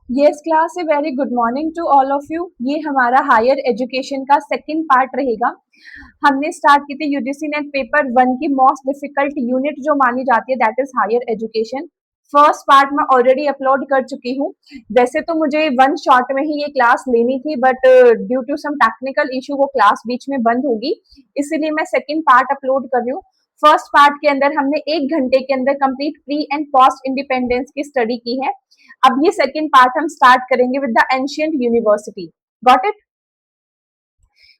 Yes class, a very good morning to all of you. ये हमारा higher education का second part रहेगा। हमने स्टार्ट की थी यूजीसी नेट पेपर 1 की मोस्ट डिफिकल्ट यूनिट जो मानी जाती है, that is higher education. First part मैं ऑलरेडी अपलोड कर चुकी हूँ। वैसे तो मुझे वन शॉट में ही ये क्लास लेनी थी, but due to some technical issue वो क्लास बीच में बंद होगी, इसीलिए मैं सेकंड पार्ट अपलोड कर रही हूँ। फर्स्ट पार्ट के अंदर हमने 1 घंटे के अंदर complete pre and post independence की स्टडी की है। अब ये सेकंड पार्ट हम स्टार्ट करेंगे with the ancient university. Got it?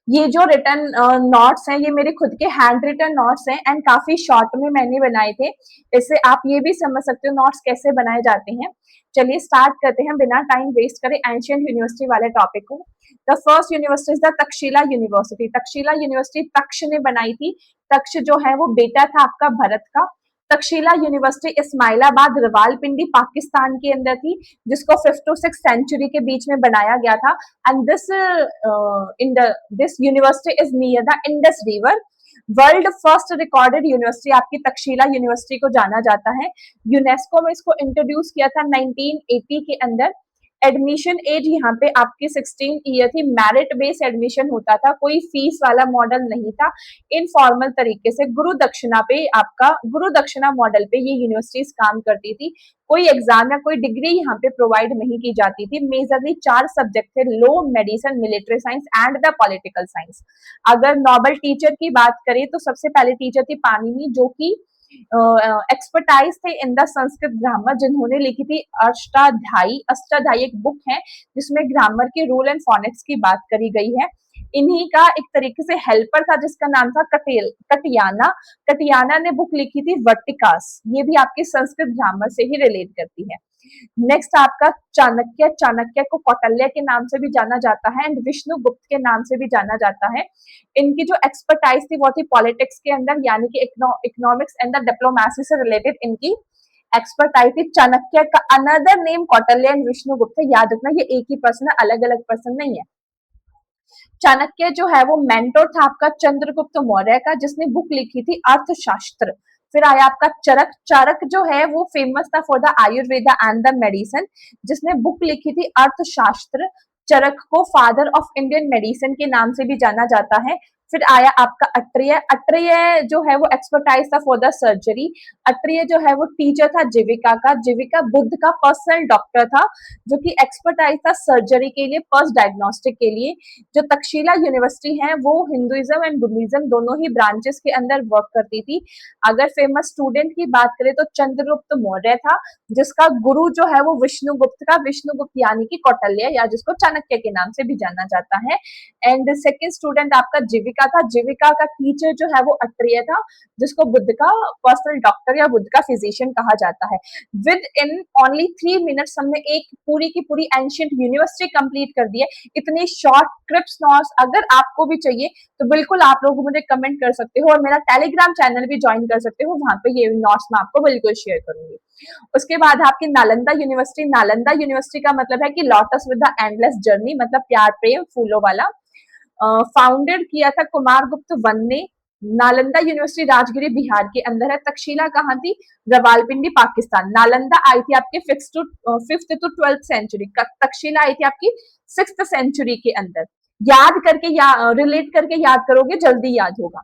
ये जो रिटर्न नोट्स हैं, ये मेरे खुद के हैंड रिटन नोट्स हैं एंड काफी शॉर्ट में मैंने बनाए थे। इससे आप ये भी समझ सकते हो नोट्स कैसे बनाए जाते हैं। चलिए स्टार्ट करते हैं बिना टाइम वेस्ट करे एंशियंट यूनिवर्सिटी वाले टॉपिक को। The first university is the Takshashila university. Takshashila university Taksha ने बनाई थी। तक्ष जो है वो बेटा था आपका भरत का। तक्षशिला यूनिवर्सिटी इस्माइलाबाद रवालपिंडी पाकिस्तान के अंदर थी, जिसको 5th to 6th सेंचुरी के बीच में बनाया गया था। And this university is near the Indus river. World first recorded university आपकी तक्षशिला यूनिवर्सिटी को जाना जाता है। यूनेस्को में इसको इंट्रोड्यूस किया था 1980 के अंदर। एडमिशन एज यहाँ पे आपकी 16 ईयर थी। मेरिट बेस्ड एडमिशन होता था, कोई फीस वाला मॉडल नहीं था। इनफॉर्मल तरीके से गुरु दक्षिणा पे आपका गुरु दक्षिणा मॉडल पे ये यूनिवर्सिटीज काम करती थी। कोई एग्जाम या कोई डिग्री यहाँ पे प्रोवाइड नहीं की जाती थी। मेजरली 4 सब्जेक्ट थे, law, medicine, military science and the political science. अगर नोबल टीचर की बात करें तो सबसे पहले टीचर थी पाणिनि, जो कि एक्सपर्टाइज थे इन द संस्कृत ग्रामर, जिन्होंने लिखी थी अष्टाध्यायी। अष्टाध्यायी एक बुक है जिसमें ग्रामर के रूल एंड फोनेटिक्स की बात करी गई है। इन्हीं का एक तरीके से हेल्पर था जिसका नाम था कटियाना। कटियाना ने बुक लिखी थी वर्टिकास, ये भी आपके संस्कृत ग्रामर से ही रिलेट करती है। नेक्स्ट आपका चाणक्य। चाणक्य को कौटिल्य के नाम से भी जाना जाता है एंड विष्णुगुप्त के नाम से भी जाना जाता है। इनकी जो एक्सपर्टाइज थी वो थी पॉलिटिक्स के अंदर, यानी कि इकोनॉमिक्स एंड द डिप्लोमेसी से रिलेटेड इनकी एक्सपर्टाइज थी। चाणक्य का another name Kautilya and Vishnugupta है, याद रखना ये एक ही पर्सन है, अलग अलग पर्सन नहीं है। चाणक्य जो है वो मेंटोर था आपका चंद्रगुप्त मौर्य का, जिसने बुक लिखी थी अर्थशास्त्र। फिर आया आपका चरक। चरक जो है वो फेमस था for the Ayurveda and the medicine, जिसने बुक लिखी थी अर्थशास्त्र। चरक को फादर ऑफ इंडियन मेडिसिन के नाम से भी जाना जाता है। फिर आया आपका अत्रेय। अत्रेय जो है वो एक्सपर्टाइज था फॉर द सर्जरी। अत्रेय जो है वो टीचर था जीविका का। जीविका बुद्ध का पर्सनल डॉक्टर था, जो कि एक्सपर्टाइज था सर्जरी के लिए, फर्स्ट डायग्नोस्टिक के लिए। जो तक्षशिला यूनिवर्सिटी है वो हिंदुइज्म एंड बुद्धिज्म दोनों ही ब्रांचेस के अंदर वर्क करती थी। अगर फेमस स्टूडेंट की बात करें तो चंद्रगुप्त मौर्य था, जिसका गुरु जो है वो विष्णुगुप्त का, विष्णुगुप्त यानी कि कौटिल्य, या जिसको चाणक्य के नाम से भी जाना जाता है। एंड सेकेंड स्टूडेंट आपका जीविका था। जीविका का टीचर जो है वो अत्रेय था, जिसको बुद्ध का पर्सनल डॉक्टर या बुद्ध का फिजिशियन कहा जाता है। विद इन ओनली 3 मिनट्स हमने एक पूरी की पूरी एंशियंट यूनिवर्सिटी कंप्लीट कर दी है। इतने शॉर्ट क्रिप्स नोट्स अगर आपको भी चाहिए तो बिल्कुल आप लोग मुझे कमेंट कर सकते हो, और मेरा टेलीग्राम चैनल भी ज्वाइन कर सकते हो, वहां पे ये नोट्स मैं आपको बिल्कुल शेयर करूंगी। उसके बाद आपकी नालंदा यूनिवर्सिटी। नालंदा यूनिवर्सिटी का मतलब है कि lotus with the endless journey, मतलब प्यार प्रेम फूलों वाला। फाउंडेड किया था कुमार गुप्त वन ने। नालंदा यूनिवर्सिटी राजगिरी बिहार के अंदर है। तक्षशिला कहाँ थी? रवालपिंडी पाकिस्तान। नालंदा आई थी आपके 5th to 12th century. Takshashila आई थी आपकी 6th सेंचुरी के अंदर। याद करके रिलेट करके याद करोगे जल्दी याद होगा।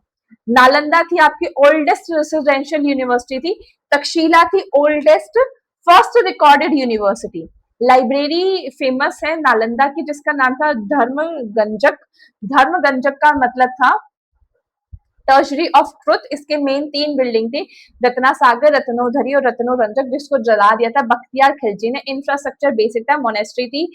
नालंदा थी आपकी ओल्डेस्ट रेसिडेंशियल यूनिवर्सिटी थी। तक्षशिला थी oldest first recorded university. Library famous है नालंदा की, जिसका नाम था धर्मगंजक। धर्मगंजक का मतलब था टर्शरी ऑफ ट्रुथ। इसके मेन 3 बिल्डिंग थे, रत्ना सागर, रत्नोधरी और रत्नोरंजक, जिसको जला दिया था बख्तियार खिलजी ने। इंफ्रास्ट्रक्चर बेसिक था, मोनेस्ट्री थी,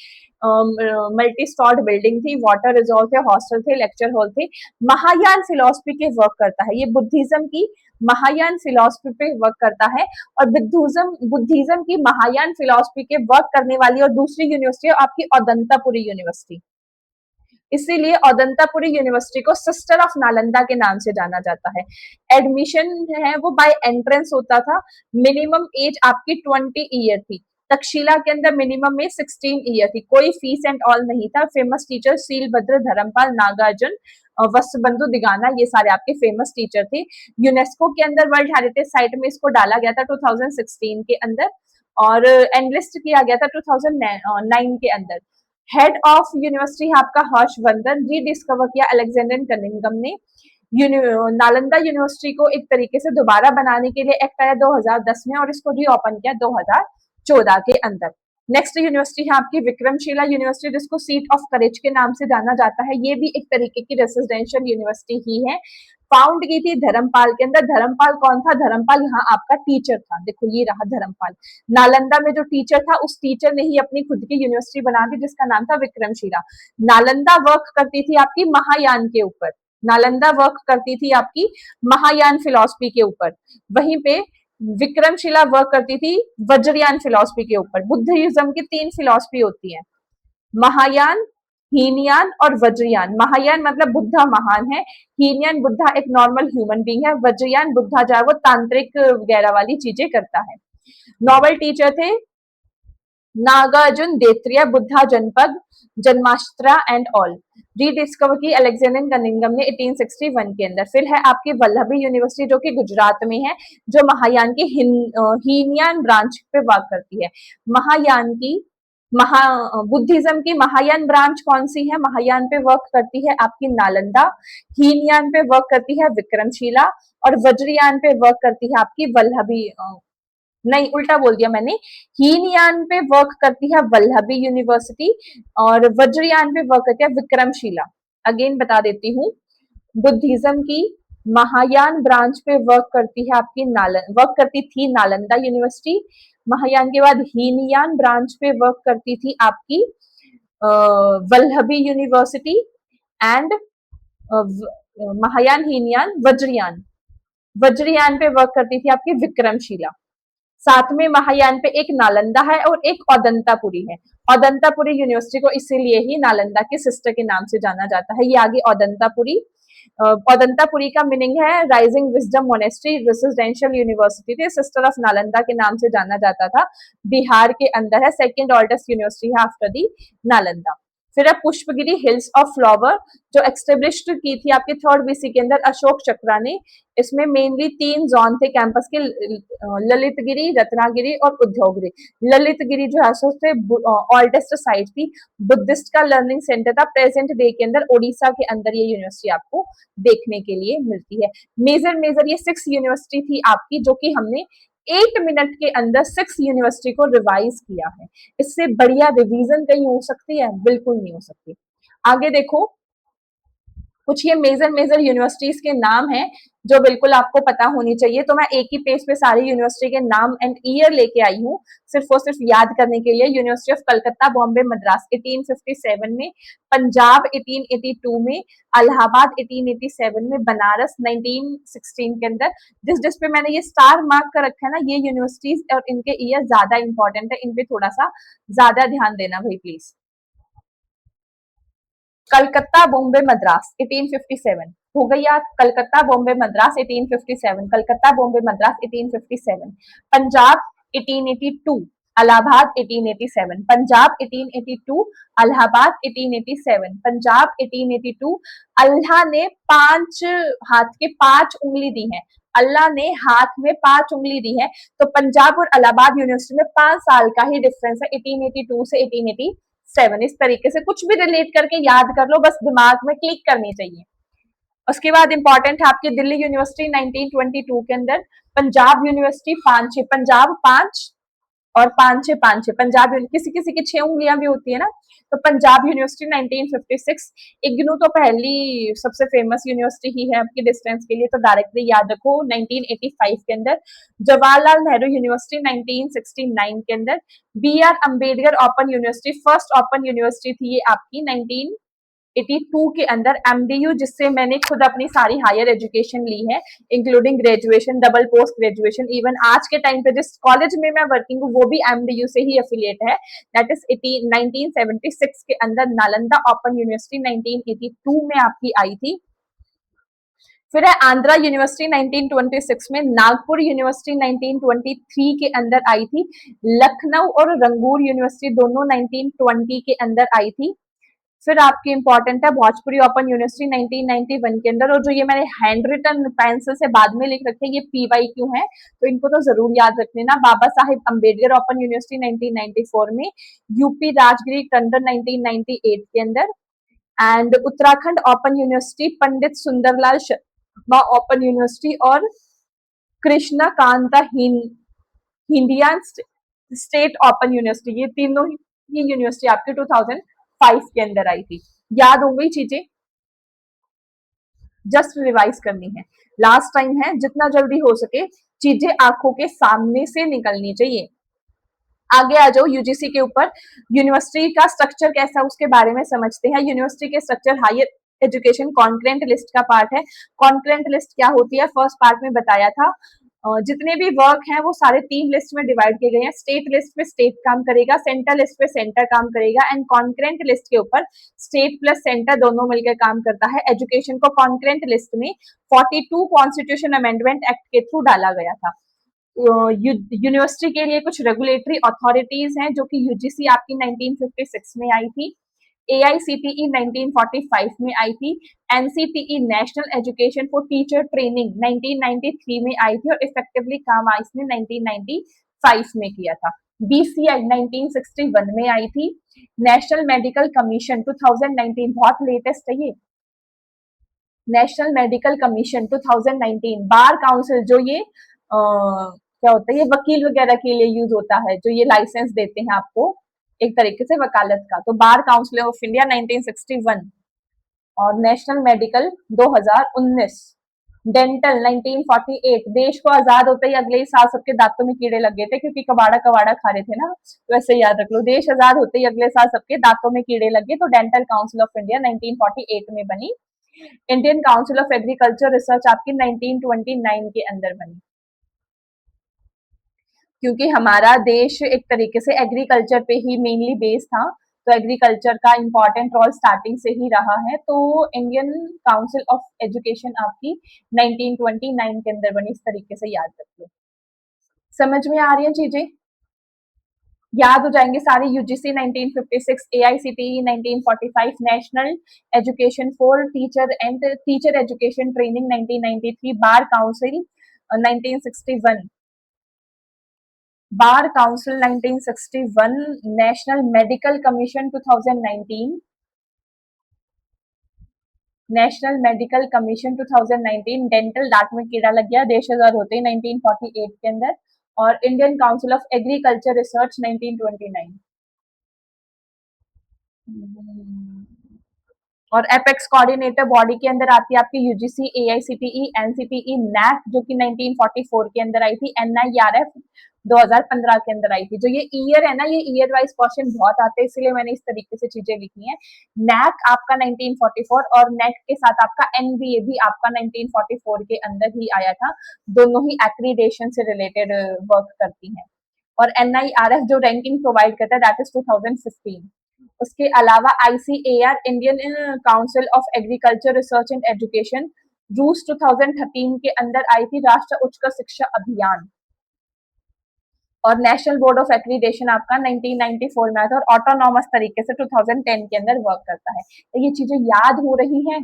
मल्टी स्टॉर्ड बिल्डिंग थी, वाटर रिजॉर्व थे, हॉस्टल थे, लेक्चर हॉल थे। महायान फिलोसफी के वर्क करता है, ये बुद्धिज्म की महायान फिलोसफी पे वर्क करता है। और बुद्धिज्म की महायान फिलोसफी के वर्क करने वाली और दूसरी यूनिवर्सिटी आपकी औदंतापुरी यूनिवर्सिटी। इसीलिए औदंतापुरी यूनिवर्सिटी को सिस्टर ऑफ नालंदा के नाम से जाना जाता है। एडमिशन है वो बाय एंट्रेंस होता था। मिनिमम एज आपकी 20 ईयर थी। तक्षशिला के अंदर मिनिमम में 16 ईयर थी। कोई फीस एंड ऑल नहीं था। फेमस टीचर सीलभद्र, धर्मपाल, नागार्जुन, वत्सबंधु दिगाना, ये सारे आपके फेमस टीचर थे। यूनेस्को के अंदर वर्ल्ड हेरिटेज साइट में इसको डाला गया था 2016 के अंदर। और एनलिस्ट किया गया था 2009 के अंदर। हेड ऑफ यूनिवर्सिटी है आपका हर्षवर्धन, रीडिस्कवर किया अलेक्जेंडर कनिंघम ने। नालंदा यूनिवर्सिटी को एक तरीके से दोबारा बनाने के लिए एक्ट आया 2010 में और इसको रीओपन किया 2014 के अंदर। नेक्स्ट यूनिवर्सिटी है आपकी विक्रमशिला यूनिवर्सिटी, जिसको सीट ऑफ करेज के नाम से जाना जाता है। ये भी एक तरीके की रेसिडेंशियल यूनिवर्सिटी ही है। फाउंड की थी धर्मपाल के अंदर। धर्मपाल कौन था? धर्मपाल यहाँ आपका टीचर था। देखो ये रहा धर्मपाल। नालंदा में जो टीचर था उस टीचर ने ही अपनी खुद की यूनिवर्सिटी बना दी जिसका नाम था विक्रमशिला। नालंदा वर्क करती थी आपकी महायान के ऊपर। नालंदा वर्क करती थी आपकी महायान फिलॉसफी के ऊपर। वहीं पे विक्रमशिला वर्क करती थी वज्रयान फिलॉसफी के ऊपर। बुद्धिज्म की 3 फिलॉसफी होती है, महायान, हीनयान और वज्रयान। महायान मतलब बुद्धा महान है, हीनयान बुद्धा एक नॉर्मल ह्यूमन बीइंग है, वज्रयान बुद्धा जो है वो तांत्रिक वगैरह वाली चीजें करता है। नॉवल टीचर थे नागार्जुन देत्रिया, बुद्धा जनपद, जन्माष्टरा एंड ऑल। रीडिस्कवर की अलेक्जेंडर कनिंघम ने 1861 के अंदर। फिर है आपकी वल्लभी यूनिवर्सिटी जो कि गुजरात में है, जो महायान की हीनयान ब्रांच पे वर्क करती है। महायान की बुद्धिज्म की महायान ब्रांच कौन सी है? महायान पे वर्क करती है आपकी नालंदा, हीनयान पे वर्क करती है विक्रमशिला और वज्रयान पे वर्क करती है आपकी वल्लभी, नहीं उल्टा बोल दिया मैंने, हीनयान पे वर्क करती है वल्लभी यूनिवर्सिटी और वज्रयान पे वर्क करती है विक्रमशिला। अगेन बता देती हूँ, बुद्धिज्म की महायान ब्रांच पे वर्क करती है आपकी वर्क करती थी नालंदा यूनिवर्सिटी। महायान के बाद हीनयान ब्रांच पे वर्क करती थी आपकी वल्लभी यूनिवर्सिटी एंड महायान, हीनयान, वज्रयान। वज्रयान पे वर्क करती थी आपकी विक्रमशिला। साथ में महायान पे एक नालंदा है और एक औदंतापुरी है। औदंतापुरी यूनिवर्सिटी को इसीलिए ही नालंदा के सिस्टर के नाम से जाना जाता है। ये आगे औदंतापुरी। औदंतापुरी का मीनिंग है rising wisdom monastery residential university थी, सिस्टर ऑफ नालंदा के नाम से जाना जाता था। बिहार के अंदर है, सेकेंड ओल्डेस्ट यूनिवर्सिटी है आफ्टर दी नालंदा। फिर है पुष्पगिरी हिल्स ऑफ फ्लावर, जो एक्सटेब्लिश्ड की थी आपके 3rd BC के अंदर अशोक चक्रा ने। इसमें मेनली 3 जोन थे कैंपस के, ललितगिरी, रत्नागिरी और उद्योगगिरी। ललितगिरी जो है सबसे ओल्डेस्ट साइट थी, बुद्धिस्ट का लर्निंग सेंटर था। प्रेजेंट डे के अंदर ओडिशा के अंदर ये यूनिवर्सिटी आपको देखने के लिए मिलती है। मेजर ये 6 यूनिवर्सिटी थी आपकी, जो कि हमने 8 मिनट के अंदर 6 यूनिवर्सिटी को रिवाइज किया है। इससे बढ़िया रिवीजन कहीं हो सकती है? बिल्कुल नहीं हो सकती। आगे देखो, कुछ ये मेजर यूनिवर्सिटीज के नाम हैं जो बिल्कुल आपको पता होनी चाहिए। तो मैं एक ही पेज पे सारी यूनिवर्सिटी के नाम एंड ईयर लेके आई हूँ सिर्फ और सिर्फ याद करने के लिए। यूनिवर्सिटी ऑफ कलकत्ता, बॉम्बे, मद्रास 1857 में, पंजाब 1882 में, इलाहाबाद 1887 में, बनारस 1916 के अंदर। जिस पे मैंने ये स्टार मार्क कर रखा है ना, ये यूनिवर्सिटीज और इनके ईयर ज्यादा इंपॉर्टेंट है, इन पे थोड़ा सा ज्यादा ध्यान देना भाई प्लीज। कलकत्ता, बॉम्बे, मद्रास 1857 हो गई याद। कलकत्ता, बॉम्बे, मद्रास 1857, कलकत्ता, बॉम्बे, मद्रास 1857। पंजाब 1882, इलाहाबाद 1887, पंजाब 1882, इलाहाबाद 1887, पंजाब 1882। अल्लाह ने 5 हाथ के 5 उंगली दी है, अल्लाह ने हाथ में 5 उंगली दी है। तो पंजाब और इलाहाबाद यूनिवर्सिटी में 5 साल का ही डिफरेंस है, 1882 से 1887। इस तरीके से कुछ भी रिलेट करके याद कर लो, बस दिमाग में क्लिक करनी चाहिए। उसके बाद इंपॉर्टेंट है आपकी दिल्ली यूनिवर्सिटी 1922 के अंदर, पंजाब यूनिवर्सिटी 5 पंजाब 5 और 5 पंजाब, किसी किसी की 6 उंगलियां भी होती है ना। तो पंजाब यूनिवर्सिटी 1956। इग्नू तो पहली सबसे फेमस यूनिवर्सिटी ही है आपकी डिस्टेंस के लिए, तो डायरेक्टली याद रखो 1985 के अंदर। जवाहरलाल नेहरू यूनिवर्सिटी 1969 के अंदर। B R Ambedkar open University, first open university थी ये आपकी 1982 के अंदर। एमडीयू, जिससे मैंने खुद अपनी सारी हायर एजुकेशन ली है, including graduation, double post graduation, even आज के टाइम पे जिस कॉलेज में मैं वर्किंग हूँ वो भी एमडीयू से ही एफिलिएट है। दैट इज 1976 के अंदर। नालंदा ओपन यूनिवर्सिटी 1982 में आपकी आई थी। फिर है आंध्रा यूनिवर्सिटी 1926 में, नागपुर यूनिवर्सिटी 1923 के अंदर आई थी, लखनऊ और रंगूर यूनिवर्सिटी दोनों 1920 के अंदर आई थी। फिर आपकी इंपॉर्टेंट है भोजपुरी ओपन यूनिवर्सिटी 1991 के अंदर, और जो ये मैंने हैंड रिटन पेंसिल से बाद में लिख रखे हैं ये PYQ है, तो इनको तो जरूर याद रख लेना। बाबा साहिब अम्बेडकर ओपन यूनिवर्सिटी 1994 में, यूपी राजगिरी टंडन 1998 के अंदर, and Uttarakhand open university Pandit Sundarlal Sharma open university, और Krishna Kanta Handiqui state open university, ये तीनों ही यूनिवर्सिटी आपके 2005 के अंदर आई थी। याद हो गई चीजें, जस्ट रिवाइज करनी है, लास्ट टाइम है, जितना जल्दी हो सके चीजें आंखों के सामने से निकलनी चाहिए। आगे आ जाओ यूजीसी के ऊपर, यूनिवर्सिटी का स्ट्रक्चर कैसा उसके बारे में समझते हैं। यूनिवर्सिटी के structure higher education concurrent list का पार्ट है। कॉन्करेंट लिस्ट क्या होती है, फर्स्ट पार्ट में बताया था। जितने भी वर्क हैं वो सारे 3 लिस्ट में डिवाइड किए गए हैं। स्टेट लिस्ट पे स्टेट काम करेगा, सेंटर लिस्ट पे सेंटर काम करेगा, एंड कॉन्करेंट लिस्ट के ऊपर स्टेट प्लस सेंटर दोनों मिलकर काम करता है। एजुकेशन को कॉन्करेंट लिस्ट में 42 कॉन्स्टिट्यूशन अमेंडमेंट एक्ट के थ्रू डाला गया था। यूनिवर्सिटी के लिए कुछ रेगुलेटरी अथॉरिटीज हैं जो कि यूजीसी आपकी 1956 में आई थी, AICTE 1945 में आई थी, NCTE national education for teacher training 1993 में आई थी, और इफेक्टिवली काम इसने 1995 में किया था। BCI 1961 में आई थी, नेशनल मेडिकल कमीशन 2019 बहुत लेटेस्ट है ये, national medical commission 2019, bar council जो ये क्या होता है, ये वकील वगैरह के लिए यूज होता है, जो ये लाइसेंस देते हैं आपको एक तरीके से वकालत का, तो बार काउंसिल ऑफ इंडिया 1961, और नेशनल मेडिकल 2019, डेंटल 1948, देश को आजाद होते ही अगले ही साल सबके दांतों में कीड़े लग गए थे क्योंकि कबाड़ा कबाड़ा खा रहे थे ना, तो ऐसे याद रख लो, देश आजाद होते ही अगले साल सबके दांतों में कीड़े लग गए, तो डेंटल काउंसिल ऑफ इंडिया 1948 में बनी। Indian council of agriculture research आपकी 1929 के अंदर बनी, क्योंकि हमारा देश एक तरीके से एग्रीकल्चर पे ही मेनली बेस था, तो एग्रीकल्चर का इंपॉर्टेंट रोल स्टार्टिंग से ही रहा है, तो इंडियन काउंसिल ऑफ एजुकेशन आपकी 1929 के अंदर बनी, इस तरीके से याद रख लो। समझ में आ रही है चीजें, याद हो जाएंगे सारे। UGC 1956, AICTE 1945, national education for teacher and teacher education training 1993, bar council 1961, bar council 1961, national medical commission 2019, national medical commission 2019, dental दांत में कीड़ा लग गया, देश आजाद होते ही 1948 के अंदर, और Indian council of agriculture research 1929, और एपेक्स कोऑर्डिनेटर बॉडी के अंदर आती है आपकी यूजीसी, AICTE, NCTE, NAC जो कि 1944 के अंदर आई थी, NIRF 2015 के अंदर आई थी। जो ये ईयर है ना, ये ईयर वाइज क्वेश्चन बहुत आते हैं, इसलिए मैंने इस तरीके से चीजें लिखी हैं। NAC आपका 1944, और नेट के साथ आपका NBA भी आपका 1944 के अंदर ही आया था, दोनों ही एक्रीडेशन से रिलेटेड वर्क करती हैं। और NIRF जो रैंकिंग प्रोवाइड करता है दैट इज 2015। उसके अलावा ICAR, Indian council of agriculture research and education, रूस 2013 के अंदर आई थी, राष्ट्रीय उच्च शिक्षा अभियान, और नेशनल बोर्ड ऑफ एक्रीडेशन आपका 1994 में आया था, और ऑटोनॉमस तरीके से 2010 के अंदर वर्क करता है। तो ये चीजें याद हो रही हैं।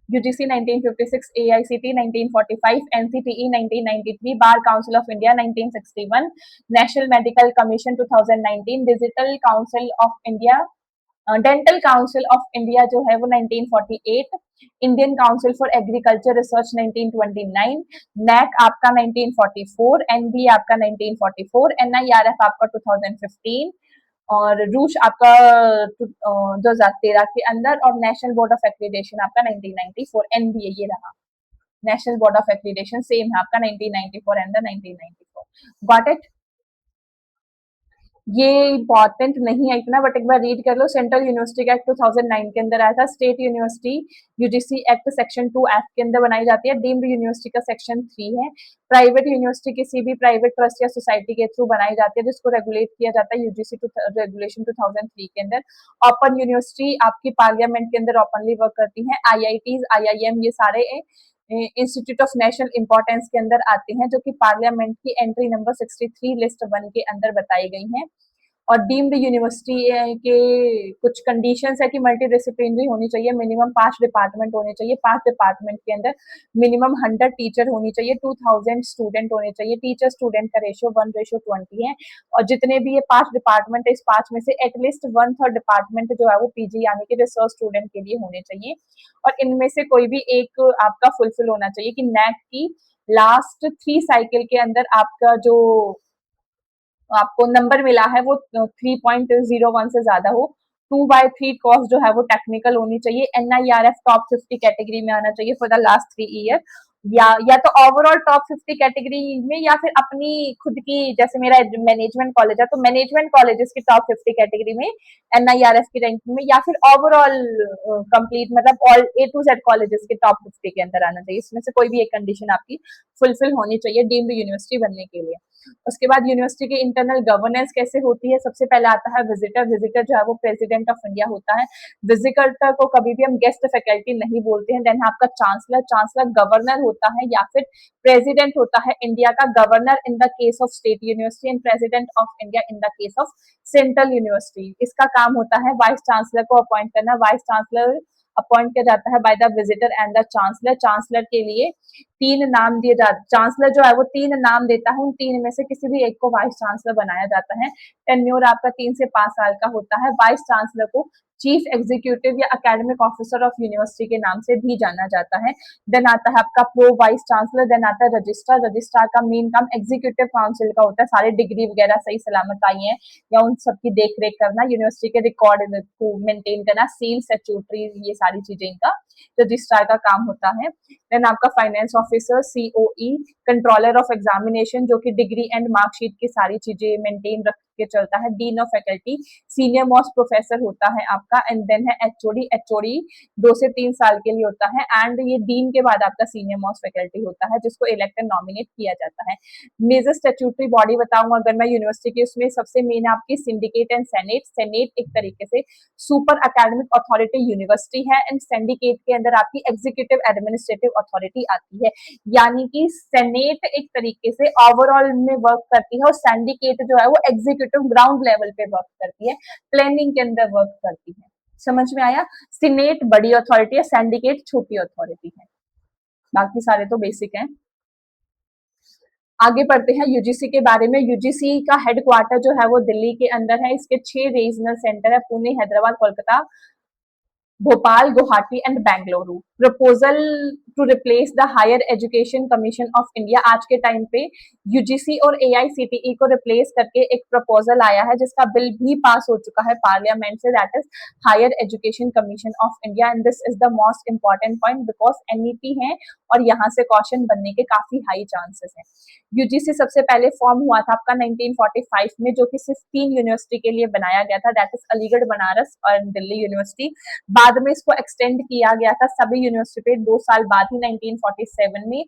UGC 1956, AICTE 1945, NCTE 1993, bar council of India 1961, national medical commission 2019, digital council of India, dental council of India जो है वो 1948, Indian council for agriculture research 1929, NAC आपका 1944, NB आपका 1944, NIRF आपका 2015, और रूस आपका 2013 के अंदर, और नेशनल बोर्ड ऑफ एक्रीडेशन आपका 1994, NBA ये रहा, national board of accreditation same है आपका 1994 एंड 1994। Got it? ये इंपॉर्टेंट नहीं है इतना, बट एक बार रीड कर लो। सेंट्रल यूनिवर्सिटी एक्ट 2009 के अंदर आया था। State university UGC act section 2F के अंदर बनाई जाती है। डीम्ड यूनिवर्सिटी का सेक्शन 3 है। प्राइवेट यूनिवर्सिटी किसी भी प्राइवेट ट्रस्ट या सोसाइटी के थ्रू बनाई जाती है, जिसको रेगुलेट किया जाता है यूजीसी रेगुलेशन 2003 के अंदर। ओपन यूनिवर्सिटी आपकी पार्लियामेंट के अंदर ओपनली वर्क करती है। IITs, IIM ये सारे इंस्टीट्यूट ऑफ नेशनल इंपॉर्टेंस के अंदर आते हैं, जो कि पार्लियामेंट की एंट्री नंबर 63 लिस्ट 1 के अंदर बताई गई हैं। और डीम्ड यूनिवर्सिटी के कुछ कंडीशंस है कि मल्टी डिसिप्लिनरी होनी चाहिए, मिनिमम 5 डिपार्टमेंट होने चाहिए, 5 डिपार्टमेंट के अंदर मिनिमम 100 टीचर होनी चाहिए, 2000 स्टूडेंट होने चाहिए, टीचर स्टूडेंट का रेशियो 1:20 है, और जितने भी ये 5 डिपार्टमेंट है, इस 5 में से एटलीस्ट 1/3 डिपार्टमेंट जो है वो पीजी यानी कि रिसर्च स्टूडेंट के लिए होने चाहिए, और इनमें से कोई भी एक आपका फुलफिल होना चाहिए कि नैक की लास्ट 3 साइकिल के अंदर आपका जो आपको नंबर मिला है वो 3.01 से ज्यादा हो, 2/3 कॉस्ट जो है वो टेक्निकल होनी चाहिए, NIRF टॉप 50 कैटेगरी में आना चाहिए फॉर द लास्ट 3 ईयर, या तो ओवरऑल टॉप 50 कैटेगरी में, या फिर अपनी खुद की, जैसे मेरा मैनेजमेंट कॉलेज है तो मैनेजमेंट कॉलेजेस की टॉप 50 कैटेगरी में NIRF की रैंकिंग में, या फिर ओवरऑल कंप्लीट मतलब all A to Z colleges के टॉप 50 के अंदर आना चाहिए, इसमें से कोई भी एक कंडीशन आपकी फुलफिल होनी चाहिए डीम्ड यूनिवर्सिटी बनने के लिए। उसके बाद यूनिवर्सिटी की इंटरनल गवर्नेंस कैसे होती है, सबसे पहले आता है विजिटर, विजिटर जो है वो प्रेसिडेंट ऑफ इंडिया होता है, विजिटर को कभी भी हम गेस्ट फैकल्टी नहीं बोलते हैं, देन आपका चांसलर, चांसलर गवर्नर होता है या फिर प्रेसिडेंट होता है इंडिया का, governor in the case of state university and president of India in the case of central university. इसका काम होता है वाइस चांसलर को अपॉइंट करना, वाइस चांसलर अपॉइंट किया जाता है by the visitor and the chancellor, chancellor के लिए 3 नाम दिए जाते, चांसलर जो है वो 3 नाम देता है, उन 3 में से किसी भी एक को वाइस चांसलर बनाया जाता है, टेन्योर आपका 3 से 5 साल का होता है, वाइस चांसलर को चीफ एग्जीक्यूटिव या एकेडमिक ऑफिसर ऑफ यूनिवर्सिटी के नाम से भी जाना जाता है। देन आता है आपका प्रो वाइस चांसलर, देन आता है रजिस्ट्रार, रजिस्ट्रार का मेन काम एग्जीक्यूटिव काउंसिल का होता है, सारे डिग्री वगैरह सही सलामत आई है या उन सबकी देख रेख करना, यूनिवर्सिटी के रिकॉर्ड को मेंटेन करना, सील स्टैट्यूटरी, ये सारी चीजें इनका रजिस्ट्रार का काम होता है। देन आपका finance officer COE, controller of examination जो कि डिग्री एंड मार्कशीट की सारी चीजें मेंटेन रख के चलता है, dean of faculty, senior most professor होता है आपका, एंड देन है HOD, HOD 2 से 3 साल के लिए होता है, एंड ये डीन के बाद आपका सीनियर मोस्ट फैकल्टी होता है जिसको इलेक्ट एंड नॉमिनेट किया जाता है। मेजर स्टैट्यूटरी बॉडी बताऊंगा अगर मैं यूनिवर्सिटी की, उसमें सबसे मेन है आपकी सिंडिकेट एंड सेनेट, सेनेट एक तरीके से सुपर एकेडमिक अथॉरिटी यूनिवर्सिटी है, एंड सिंडिकेट के अंदर आपकी एग्जीक्यूटिव एडमिनिस्ट्रेटिव अथॉरिटी आती है, यानी कि सेनेट एक तरीके से ओवरऑल में वर्क करती है और सिंडिकेट जो है वो एग्जीक्यूटिव ग्राउंड लेवल पे वर्क करती है, प्लानिंग के अंदर वर्क करती है। समझ में आया? सीनेट बड़ी अथॉरिटी है, सिंडिकेट छोटी अथॉरिटी है, बाकी सारे तो बेसिक हैं। आगे बढ़ते हैं यूजीसी के बारे में। यूजीसी का हेडक्वार्टर जो है वो दिल्ली के अंदर है, इसके 6 रीजनल सेंटर है, Pune, Hyderabad, Kolkata, Bhopal, Guwahati and Bengaluru. Proposal to replace the higher Education Commission of India, आज के टाइम पे यूजीसी और AICTE को रिप्लेस करके एक प्रपोजल आया है जिसका बिल भी पास हो चुका है पार्लियामेंट से, that is higher Education Commission of India, and this is the most important point because NEP है और यहाँ से क्वेश्चन बनने के काफी हाई चांसेस हैं। यूजीसी सबसे पहले फॉर्म हुआ था आपका 1945 में, जो कि सिर्फ 3 यूनिवर्सिटी के लिए बनाया गया था, दैट इज अलीगढ़, बनारस और दिल्ली यूनिवर्सिटी। बाद में इसको एक्सटेंड किया गया था सभी यूनिवर्सिटी पे 2 साल बाद ही 1947 में।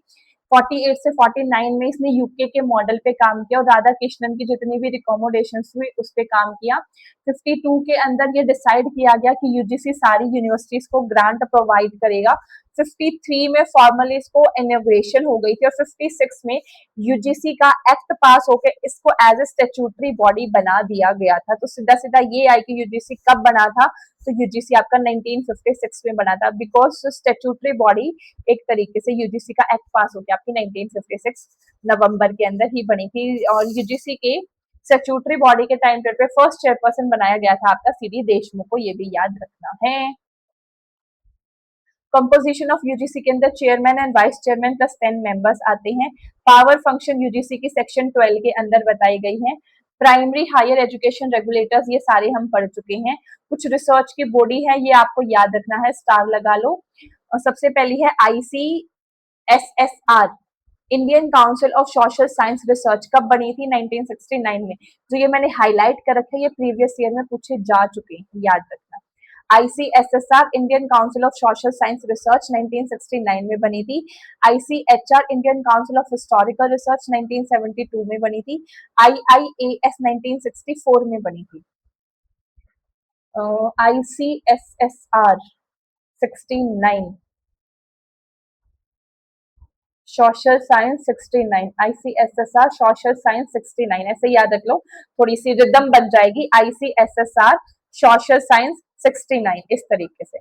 48 से 49 में इसने यूके के मॉडल पे काम किया और राधा कृष्णन की जितनी भी रिकमेंडेशन हुई उस पे काम किया। 52 के अंदर ये डिसाइड किया गया कि यूजीसी सारी यूनिवर्सिटीज को ग्रांट प्रोवाइड करेगा। 53 में फॉर्मली इसको इनोग्रेशन हो गई थी और 56 में यूजीसी का एक्ट पास होकर इसको एज ए स्टेचुटरी बॉडी बना दिया गया था। तो सीधा सीधा ये आई कि यूजीसी कब बना था, तो यूजीसी आपका 1956 में बना था, बिकॉज स्टेचुटरी बॉडी एक तरीके से यूजीसी का एक्ट पास हो गया आपकी 1956 नवंबर के अंदर ही बनी थी। और यूजीसी के स्टेचुटरी बॉडी के टाइम पे फर्स्ट चेयरपर्सन बनाया गया था आपका CD देशमुख को, ये भी याद रखना है। कंपोजिशन ऑफ यूजीसी के अंदर chairman and vice chairman plus 10 members आते हैं। पावर फंक्शन यूजीसी की सेक्शन 12 के अंदर बताई गई है। प्राइमरी हायर एजुकेशन रेगुलेटर्स ये सारे हम पढ़ चुके हैं। कुछ रिसर्च की बॉडी है, ये आपको याद रखना है, स्टार लगा लो। और सबसे पहली है ICSSR, Indian council of social science research, कब बनी थी? 1969 में। जो ये मैंने हाईलाइट कर रखा है ये प्रीवियस ईयर में पूछे जा चुके हैं, याद रखना। ICSSR, Indian council of social science research, 1969 में बनी थी। ICHR, Indian council of historical research, 1972 में बनी थी। IIAS 1964 में बनी थी। ICSSR 69 social science 69, ICSSR social science 69, ऐसे याद रख लो, थोड़ी सी रिदम बन जाएगी, ICSSR सोशल साइंस 69 इस तरीके से।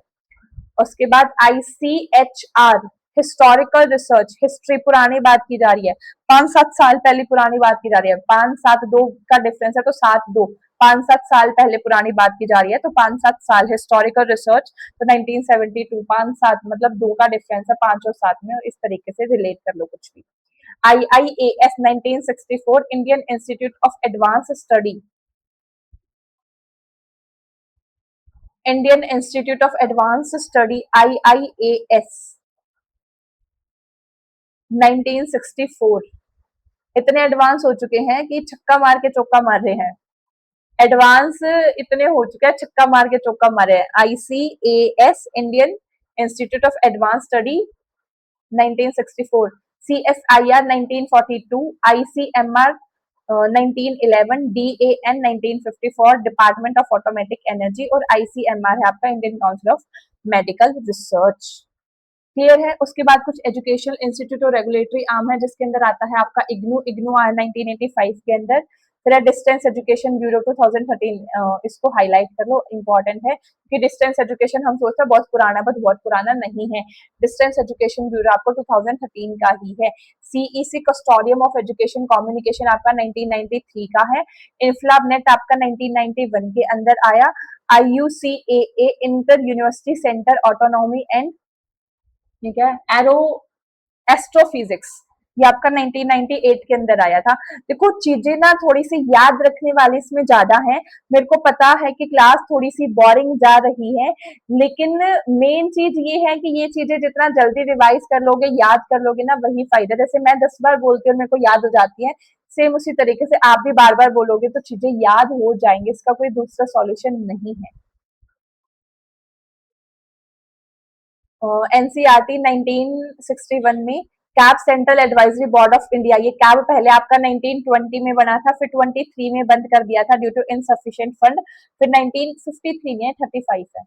उसके बाद ICHR हिस्टोरिकल रिसर्च, हिस्ट्री पुरानी बात की जा रही है, 5-7 साल पहले पुरानी बात की जा रही है, 5-7-2 का डिफरेंस है तो 7-2, 5-7 साल पहले पुरानी बात की जा रही है तो 5-7 साल। हिस्टोरिकल रिसर्च तो 1972, 5-7 मतलब 2 का डिफरेंस है, 5 और 7 में, और इस तरीके से रिलेट कर लो कुछ भी। IIAS 1964 Indian institute of advance study, Indian institute of advance study IIAS 1964, इतने एडवांस हो चुके हैं कि छक्का मार के चौका मार रहे हैं, एडवांस इतने हो चुके हैं, छक्का मार के चौका मारे हैं। ICAS Indian institute of advance study 1964, CSIR 1942, ICMR 1911, DAN 1954 department of automatic energy, और ICMR है आपका Indian council of medical research. Clear है। उसके बाद कुछ एजुकेशनल इंस्टीट्यूट और रेगुलेटरी आर्म है जिसके अंदर आता है आपका इग्नू, इग्नू आया 1985 के अंदर। फिर है डिस्टेंस एजुकेशन ब्यूरो 2013, इसको हाईलाइट कर लो, इंपॉर्टेंट है कि डिस्टेंस एजुकेशन हम सोचते हैं बहुत पुराना, बट बहुत पुराना नहीं है। डिस्टेंस एजुकेशन ब्यूरो आपको 2013 का ही है। CEC कस्टोडियम ऑफ एजुकेशन कम्युनिकेशन आपका 1993 का है। इन्फ्लाब नेट आपका 1991 के अंदर आया। IUCAA inter university centre autonomy and, ठीक है, एरो एस्ट्रोफिजिक्स, ये आपका 1998 के अंदर आया था। देखो चीजें ना थोड़ी सी याद रखने वाली इसमें ज्यादा है, मेरे को पता है कि क्लास थोड़ी सी बोरिंग जा रही है, लेकिन मेन चीज ये है कि ये चीजें जितना जल्दी रिवाइज कर लोगे, याद कर लोगे ना, वही फायदा। जैसे मैं 10 बार बोलती हूँ मेरे को याद हो जाती है, सेम उसी तरीके से आप भी बार बार बोलोगे तो चीजें याद हो जाएंगे, इसका कोई दूसरा सॉल्यूशन नहीं है। एनसीईआरटी 1961 में, cab central advisory board of India, ये कैब पहले आपका 1920 में बना था, फिर 23 में बंद कर दिया था ड्यू टू इनसफिशिएंट फंड, फिर 1953 में, 35 है,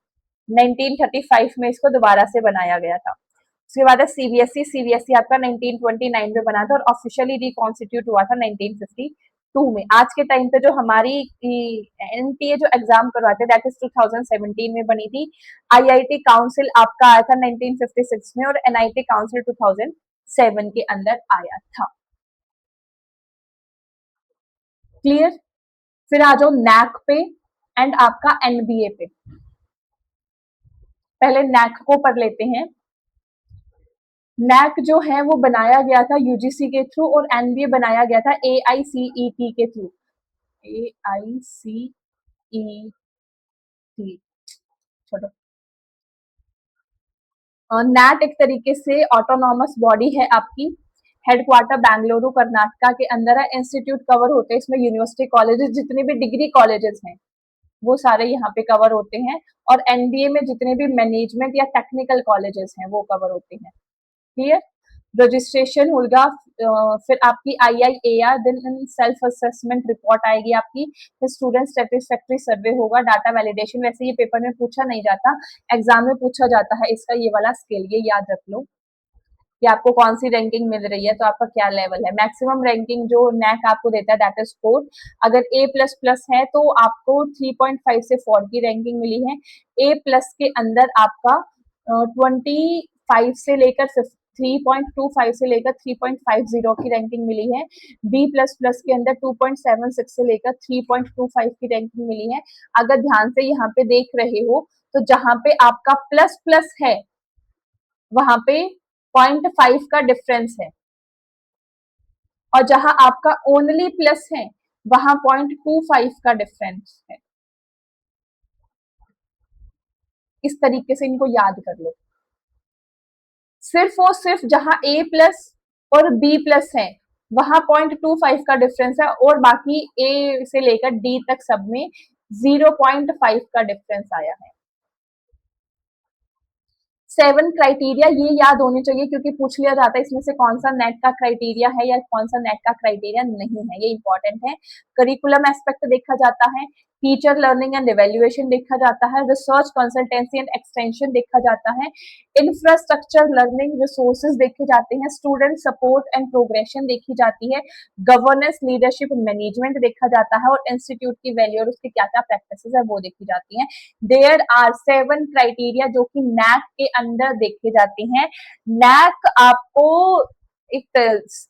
1935 में इसको दोबारा से बनाया गया था। उसके बाद है सीबीएसई, सीबीएसई आपका 1929 में बना था और ऑफिशियली रिकॉन्स्टिट्यूट हुआ था 1952 में। आज के टाइम पे जो हमारी एनटीए जो एग्जाम करवाते हैं दैट इज 2017 में बनी थी। आईआईटी काउंसिल आपका आया था 1956 में, और एनआईटी काउंसिल 2007 के अंदर आया था। क्लियर। फिर आ जाओ नैक पे एंड आपका एनबीए पे। पहले नैक को पढ़ लेते हैं। नैक जो है वो बनाया गया था यूजीसी के थ्रू, और एनबीए बनाया गया था एआईसीईटी के थ्रू। एआईसीईटी, छोड़ो। नैट एक तरीके से ऑटोनॉमस बॉडी है आपकी, हेडक्वार्टर बेंगलुरु कर्नाटका के अंदर है। इंस्टीट्यूट कवर होते हैं इसमें यूनिवर्सिटी कॉलेजेस, जितने भी डिग्री कॉलेजेस हैं वो सारे यहाँ पे कवर होते हैं, और एनबीए में जितने भी मैनेजमेंट या टेक्निकल कॉलेजेस हैं वो कवर होते हैं। क्लियर। रजिस्ट्रेशन होगा, फिर आपकी IIAR, then self assessment report आएगी आपकी, फिर स्टूडेंट सेटिस्फैक्ट्री सर्वे होगा, डाटा वैलिडेशन। वैसे ये पेपर में पूछा नहीं जाता, एग्जाम में पूछा जाता है इसका ये वाला स्केल, ये याद रख लो कि आपको कौन सी रैंकिंग मिल रही है, तो आपका क्या लेवल है। मैक्सिमम रैंकिंग जो नैक आपको देता है दैट इज 4, अगर A++ है तो आपको 3.5 से 4 की रैंकिंग मिली है। A+ के अंदर आपका 25 से लेकर 3.25 से लेकर 3.50 की रैंकिंग मिली है। B++ के अंदर 2.76 से लेकर 3.25 की रैंकिंग मिली है। अगर ध्यान से यहाँ पे देख रहे हो तो जहां पे आपका प्लस प्लस है वहां पे 0.5 का डिफरेंस है, और जहां आपका ओनली प्लस है वहां 0.25 का डिफरेंस है। इस तरीके से इनको याद कर लो। सिर्फ और सिर्फ जहां A+ और B+ है वहां 0.25 का डिफरेंस है, और बाकी A से लेकर D तक सब में 0.5 का डिफरेंस आया है। 7 क्राइटेरिया ये याद होने चाहिए, क्योंकि पूछ लिया जाता है इसमें से कौन सा नेट का क्राइटेरिया है या कौन सा नेट का क्राइटेरिया नहीं है, ये इंपॉर्टेंट है। करिकुलम एस्पेक्ट देखा जाता है, टीचर लर्निंग एंड इवेल्युएशन देखा जाता है, रिसर्च कंसल्टेंसी एंड एक्सटेंशन देखा जाता है, इंफ्रास्ट्रक्चर लर्निंग रिसोर्सेज देखे जाते हैं, स्टूडेंट सपोर्ट एंड प्रोग्रेशन देखी जाती है, गवर्नेंस लीडरशिप मैनेजमेंट देखा जाता है, और इंस्टीट्यूट की वैल्यू और उसकी क्या क्या प्रैक्टिसेस है वो देखी जाती है। देयर आर 7 क्राइटेरिया जो कि नैक के अंदर देखे जाते हैं। नैक आपको एक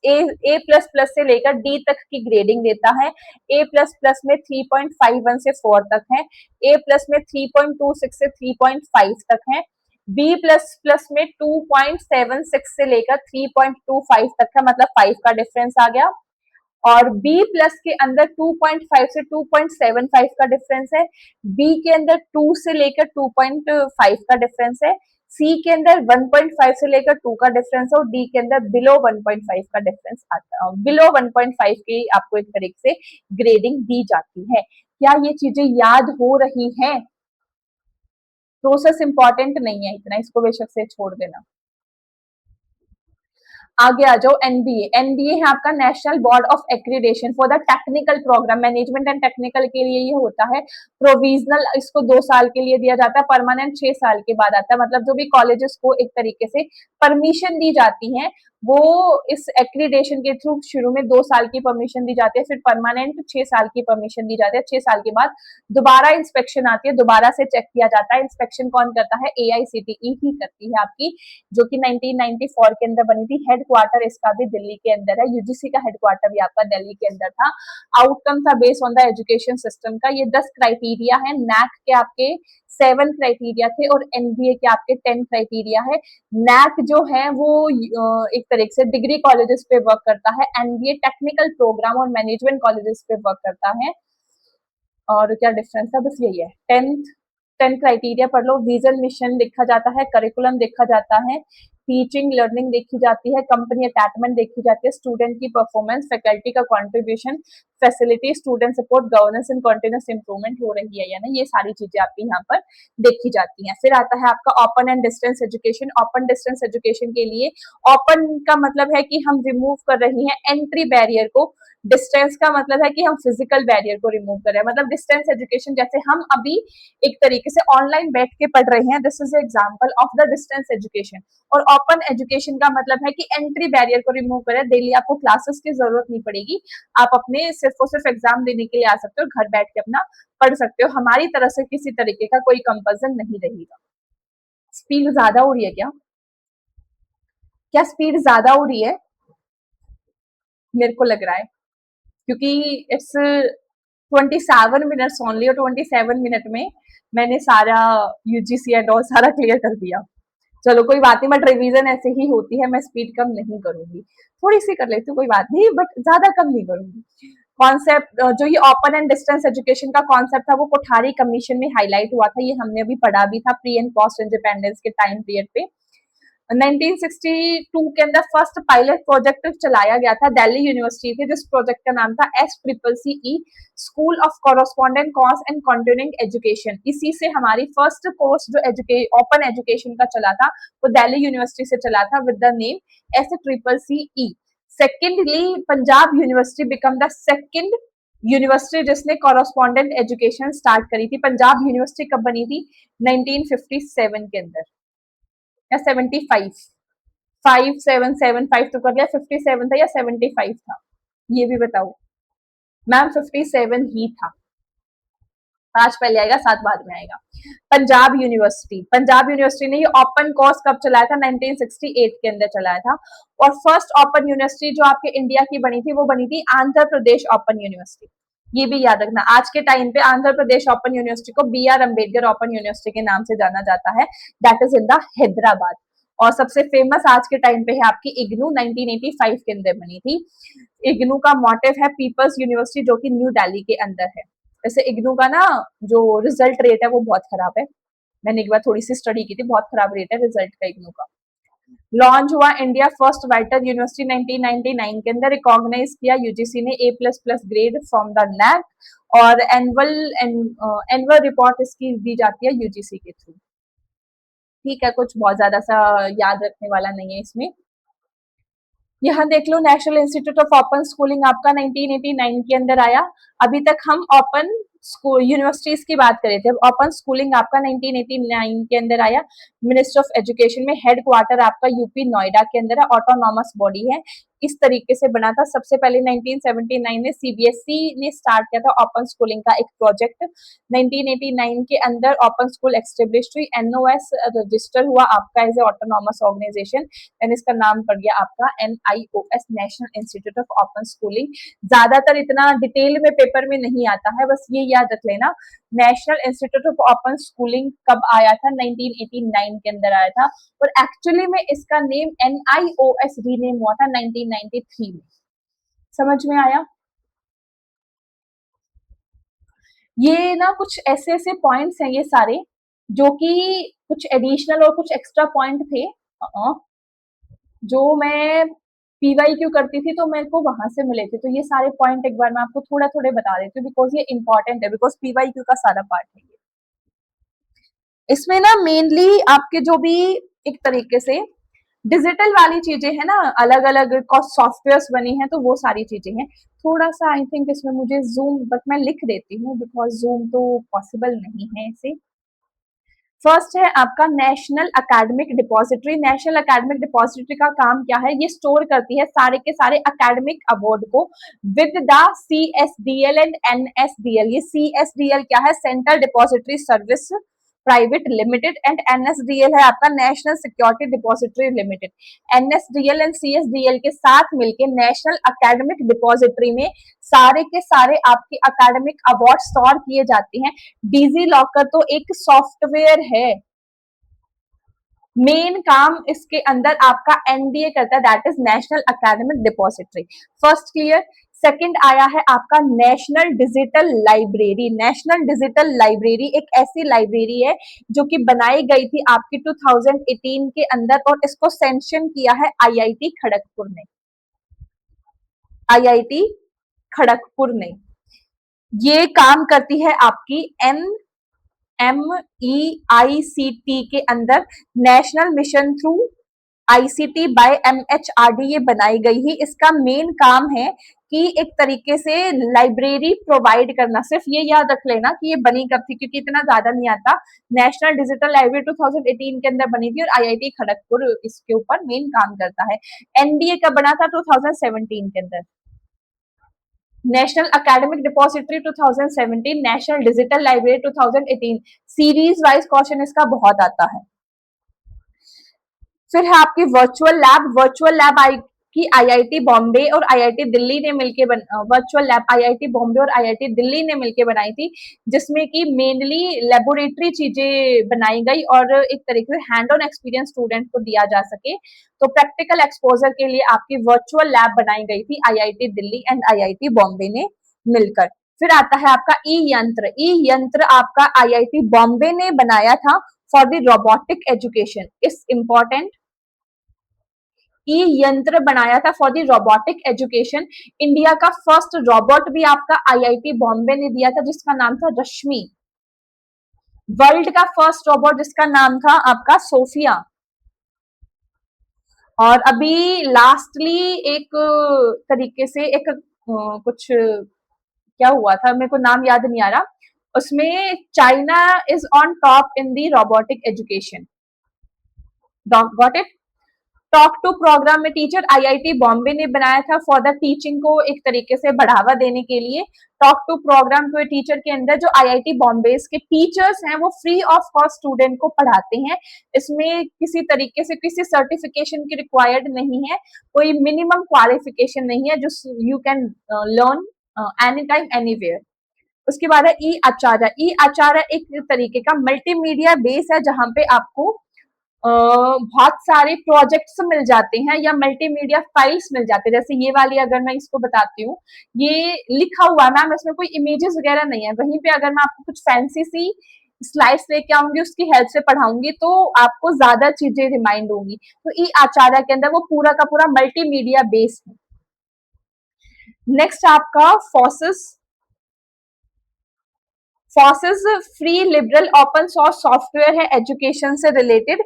ए प्लस प्लस से लेकर डी तक की ग्रेडिंग देता है। ए प्लस प्लस में 3.51 से 4 तक है, ए प्लस में 3.26 से 3.5 तक है, बी प्लस प्लस में 2.76 से लेकर 3.25 तक है, मतलब 5 का डिफरेंस आ गया। और B प्लस के अंदर 2.5 से 2.75 का डिफरेंस है, B के अंदर 2 से लेकर 2.5 का डिफरेंस है, C के अंदर 1.5 से लेकर 2 का डिफरेंस है, और D के अंदर बिलो 1.5 का डिफरेंस आता है। बिलो 1.5 की आपको एक तरीके से ग्रेडिंग दी जाती है। क्या ये चीजें याद हो रही हैं? प्रोसेस इंपॉर्टेंट नहीं है इतना, इसको बेशक से छोड़ देना। आगे आ जाओ, एनबीए। एनबीए है आपका national board of accreditation for the technical program, management and technical के लिए ये होता है। प्रोविजनल इसको 2 साल के लिए दिया जाता है, परमानेंट 6 साल के बाद आता है। मतलब जो भी कॉलेजेस को एक तरीके से परमिशन दी जाती है वो इस एक्रीडेशन के थ्रू शुरू में 2 साल की परमिशन दी जाती है, फिर परमानेंट 6 साल की परमिशन दी जाती है। 6 साल के बाद दोबारा इंस्पेक्शन आती है, दोबारा से चेक किया जाता है। इंस्पेक्शन कौन करता है? एआईसीटीई ही करती है आपकी, जो कि 1994 के अंदर बनी थी। हेडक्वार्टर इसका भी दिल्ली के अंदर है, यूजीसी का हेडक्वार्टर भी आपका दिल्ली के अंदर था। आउटकम था based on the education system का। ये 10 क्राइटेरिया है, नैक के आपके 7 क्राइटेरिया थे और एनबीए के आपके 10 क्राइटेरिया है। नैक जो है वो एक तरीके से डिग्री कॉलेजेस पे वर्क करता है, एनबीए टेक्निकल प्रोग्राम और मैनेजमेंट कॉलेजेस पे वर्क करता है। और क्या डिफरेंस है? बस यही है। 10 क्राइटेरिया पढ़ लो। विजन मिशन देखा जाता है, करिकुलम देखा जाता है, टीचिंग लर्निंग देखी जाती है, कंपनी अटैचमेंट देखी जाती है, स्टूडेंट की परफॉर्मेंस, फैकल्टी का contribution, facility, student support, governance and continuous improvement हो रही है या नहीं, ये सारी चीजें आपकी यहाँ पर देखी जाती हैं। फिर आता है आपका open and distance education. Open distance education के लिए, ओपन का मतलब है कि हम रिमूव कर रही हैं एंट्री बैरियर को, डिस्टेंस का मतलब है कि हम फिजिकल बैरियर को रिमूव कर रहे हैं। मतलब डिस्टेंस एजुकेशन जैसे हम अभी एक तरीके से ऑनलाइन बैठ के पढ़ रहे हैं, this is example of the distance education. और ओपन एजुकेशन का मतलब है कि एंट्री बैरियर को रिमूव करें, डेली आपको क्लासेस की जरूरत नहीं पड़ेगी, आप अपने सिर्फ और सिर्फ एग्जाम देने के लिए आ सकते हो, घर बैठ के अपना पढ़ सकते हो। हमारी तरफ से किसी तरीके का कोई कंपल्सन नहीं रहेगा। स्पीड ज्यादा हो रही है क्या? क्या स्पीड ज्यादा हो रही है? मेरे को लग रहा है, क्योंकि इट्स 27 मिनट्स ओनली, और 27 मिनट में मैंने सारा यूजीसी एंड ऑल सारा क्लियर कर दिया। चलो कोई बात नहीं, बट रिवीजन ऐसे ही होती है, मैं स्पीड कम नहीं करूंगी, थोड़ी सी कर लेती हूँ, कोई बात नहीं, बट ज्यादा कम नहीं करूंगी। कॉन्सेप्ट जो ये ओपन एंड डिस्टेंस एजुकेशन का कॉन्सेप्ट था वो कोठारी कमीशन में हाईलाइट हुआ था, ये हमने अभी पढ़ा भी था प्री एंड पोस्ट इंडिपेंडेंस के टाइम पीरियड पे। 1962 के अंदर फर्स्ट पायलट प्रोजेक्ट चलाया गया था दिल्ली यूनिवर्सिटी थे, जिस प्रोजेक्ट का नाम था SCCE, school of correspondent course and continuing education. इसी से हमारी फर्स्ट कोर्स जो ओपन एजुकेशन का चला था वो दिल्ली यूनिवर्सिटी से चला था with the name SCCE। Secondly Punjab university become the second university जिसने कॉरेस्पॉन्डेंट एजुकेशन स्टार्ट करी थी। पंजाब यूनिवर्सिटी कब बनी थी? 1957 के अंदर या 75? 5775 तो कर लिया, 57 था या 75 था, ये भी बताओ। मैम 57 ही था। 5 पहले आएगा 7 बाद में आएगा। पंजाब यूनिवर्सिटी ने ये ओपन कोर्स कब चलाया था? 1968 के अंदर चलाया था। और फर्स्ट ओपन यूनिवर्सिटी जो आपके इंडिया की बनी थी वो बनी थी आंध्र प्रदेश ओपन यूनिवर्सिटी। ये भी याद रखना, आज के टाइम पे आंध्र प्रदेश ओपन यूनिवर्सिटी को BR अम्बेडकर ओपन यूनिवर्सिटी के नाम से जाना जाता है, that is in the Hyderabad. और सबसे फेमस आज के टाइम पे है आपकी इग्नू, 1985 के अंदर बनी थी। इग्नू का मोटिव है पीपल्स यूनिवर्सिटी, जो कि न्यू दिल्ली के अंदर है। वैसे इग्नू का ना जो रिजल्ट रेट है वो बहुत खराब है, मैंने एक बार थोड़ी सी स्टडी की थी, बहुत खराब रेट है रिजल्ट का इग्नू का। लॉन्च हुआ इंडिया फर्स्ट वाइटर यूनिवर्सिटी 1999 के अंदर, रिकॉग्नाइज किया यूजीसी ने A++ grade from the NAAC, और एनुअल रिपोर्ट इसकी दी जाती है यूजीसी के थ्रू। ठीक है, कुछ बहुत ज्यादा सा याद रखने वाला नहीं है इसमें। यहाँ देख लो, national institute of open schooling आपका 1989 के अंदर आया। अभी तक हम ओपन स्कूल यूनिवर्सिटीज की बात कर रहे थे, ओपन स्कूलिंग आपका 1989 के अंदर आया। मिनिस्ट्री ऑफ एजुकेशन में हेड क्वार्टर आपका यूपी नोएडा के अंदर है, ऑटोनॉमस बॉडी है। इस तरीके से बना था। सबसे पहले 1979 में सीबीएसई ने स्टार्ट किया था ओपन स्कूलिंग का एक प्रोजेक्ट। 1989 के अंदर ओपन स्कूल एस्टेब्लिश्ड हुई, एनओएस रजिस्टर हुआ आपका as a autonomous organization, and इसका नाम पड़ गया आपका NIOS, National institute of open Schooling. ज्यादातर इतना डिटेल में पेपर में नहीं आता है, बस ये याद रख लेना। National institute of open schooling कब आया था? 1989 के अंदर आया था, और एक्चुअली में इसका नेम एनआईओएस रीनेम हुआ था 1993 में। समझ में आया? ये ना कुछ ऐसे ऐसे पॉइंट्स हैं ये सारे, जो कि कुछ एडिशनल और कुछ एक्स्ट्रा पॉइंट थे जो मैं पीवाई क्यू करती थी तो मेरे को वहां से मिले थे। तो ये सारे पॉइंट एक बार मैं आपको थोड़ा थोड़े बता देती हूँ, बिकॉज ये इंपॉर्टेंट है, बिकॉज पीवाई क्यू का सारा पार्ट है ये। इसमें ना मेनली आपके जो भी एक तरीके से डिजिटल वाली चीजें हैं ना, अलग अलग सॉफ्टवेयर्स बनी हैं, तो वो सारी चीजें हैं। थोड़ा सा आई थिंक इसमें मुझे जूम, बट मैं लिख देती हूँ बिकॉज जूम तो पॉसिबल नहीं है इसे। फर्स्ट है आपका national academic depository. National academic depository का काम क्या है? ये स्टोर करती है सारे के सारे एकेडमिक अवार्ड को with the CSDL and NSDL। ये CSDL क्या है? Central depository service private limited, and NSDL है आपका national security depository limited. NSDL and CSDL के साथ मिलके नेशनल एकेडमिक डिपॉजिटरी में सारे के सारे आपके एकेडमिक अवार्ड स्टोर किए जाते हैं। डिजी लॉकर तो एक सॉफ्टवेयर है, मेन काम इसके अंदर आपका एनडीए करता है, that is national academic depository. First clear. Second आया है आपका national digital library. National digital library एक ऐसी लाइब्रेरी है जो कि बनाई गई थी आपकी 2018 के अंदर, और इसको सैंक्शन किया है आईआईटी खड़गपुर ने। आईआईटी खड़गपुर ने ये काम करती है आपकी NMEICT के अंदर, national mission through ICT by MHRD ये बनाई गई ही। इसका मेन काम है कि एक तरीके से लाइब्रेरी प्रोवाइड करना। सिर्फ ये याद रख लेना कि ये बनी कब थी, क्योंकि इतना ज्यादा नहीं आता। नेशनल डिजिटल लाइब्रेरी 2018 के अंदर बनी थी, और IIT खड़गपुर इसके ऊपर मेन काम करता है। NDA का बना था 2017 के अंदर। National academic depository 2017, national digital library 2018। Series wise question इसका बहुत आता है। फिर है आपकी वर्चुअल लैब। वर्चुअल लैब आई की आईआईटी बॉम्बे और आईआईटी दिल्ली ने मिलकर वर्चुअल लैब आईआईटी बॉम्बे और आईआईटी दिल्ली ने मिलकर बनाई थी, जिसमें कि मेनली लेबोरेटरी चीजें बनाई गई और एक तरीके से हैंड ऑन एक्सपीरियंस स्टूडेंट को दिया जा सके। तो प्रैक्टिकल एक्सपोजर के लिए आपकी वर्चुअल लैब बनाई गई थी IIT Delhi and IIT Bombay ने मिलकर। फिर आता है आपका ई यंत्र। ई यंत्र आपका आईआईटी बॉम्बे ने बनाया था फॉर द रोबोटिक एजुकेशन। इस इंपॉर्टेंट ई यंत्र बनाया था for the robotic education. India का फर्स्ट रोबोट भी आपका आईआईटी बॉम्बे ने दिया था, जिसका नाम था रश्मि। वर्ल्ड का फर्स्ट रोबोट जिसका नाम था आपका सोफिया। और अभी लास्टली एक तरीके से एक कुछ क्या हुआ था, मेरे को नाम याद नहीं आ रहा, उसमें China is on top in the robotic education. Got it? Talk to program में टीचर आईआईटी बॉम्बे ने बनाया था फॉर द टीचिंग को एक तरीके से बढ़ावा देने के लिए। Talk to program to teacher के अंदर जो आईआईटी बॉम्बे के टीचर्स हैं वो फ्री ऑफ कॉस्ट स्टूडेंट को पढ़ाते हैं। इसमें किसी तरीके से किसी सर्टिफिकेशन की रिक्वायर्ड नहीं है, कोई मिनिमम क्वालिफिकेशन नहीं है, जो you can learn any time anywhere. उसके बाद है ई आचार्य। ई आचार्य एक तरीके का मल्टीमीडिया बेस है, जहां पे आपको बहुत सारे प्रोजेक्ट्स मिल जाते हैं या मल्टीमीडिया फाइल्स मिल जाते हैं। जैसे ये वाली अगर मैं इसको बताती हूँ, ये लिखा हुआ है मैम, इसमें कोई इमेजेस वगैरह नहीं है। वहीं पे अगर मैं आपको कुछ फैंसी सी स्लाइड्स लेके आऊंगी, उसकी हेल्प से पढ़ाऊंगी, तो आपको ज्यादा चीजें रिमाइंड होंगी। तो ई आचार्य के अंदर वो पूरा का पूरा मल्टीमीडिया बेस है। नेक्स्ट आपका फोसिस। फॉसिस free liberal open source software है एजुकेशन से रिलेटेड।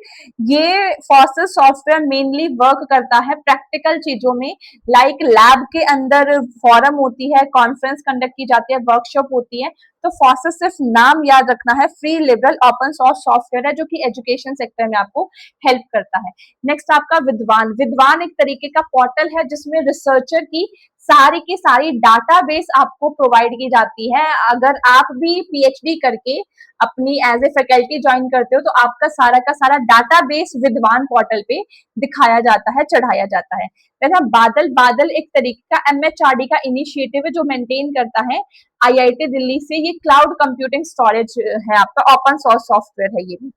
ये फॉसिस सॉफ्टवेयर मेनली वर्क करता है प्रैक्टिकल चीजों में, लाइक लैब के अंदर फोरम होती है, कॉन्फ्रेंस कंडक्ट की जाती है, वर्कशॉप होती है। तो फॉसिस सिर्फ नाम याद रखना है, free liberal open source software है जो कि एजुकेशन सेक्टर में आपको हेल्प करता है। नेक्स्ट आपका विद्वान। विद्वान एक तरीके का पोर्टल है जिसमें रिसर्चर की सारी डाटाबेस आपको प्रोवाइड की जाती है। अगर आप भी पीएचडी करके अपनी एज ए फैकल्टी ज्वाइन करते हो तो आपका सारा का सारा डाटाबेस विद्वान पोर्टल पे दिखाया जाता है, चढ़ाया जाता है। वैसे बादल बादल एक तरीके का एमएचआरडी का इनिशिएटिव है जो मेंटेन करता है आईआईटी दिल्ली से। ये क्लाउड कंप्यूटिंग स्टोरेज है, आपका ओपन सोर्स सॉफ्टवेयर है ये भी।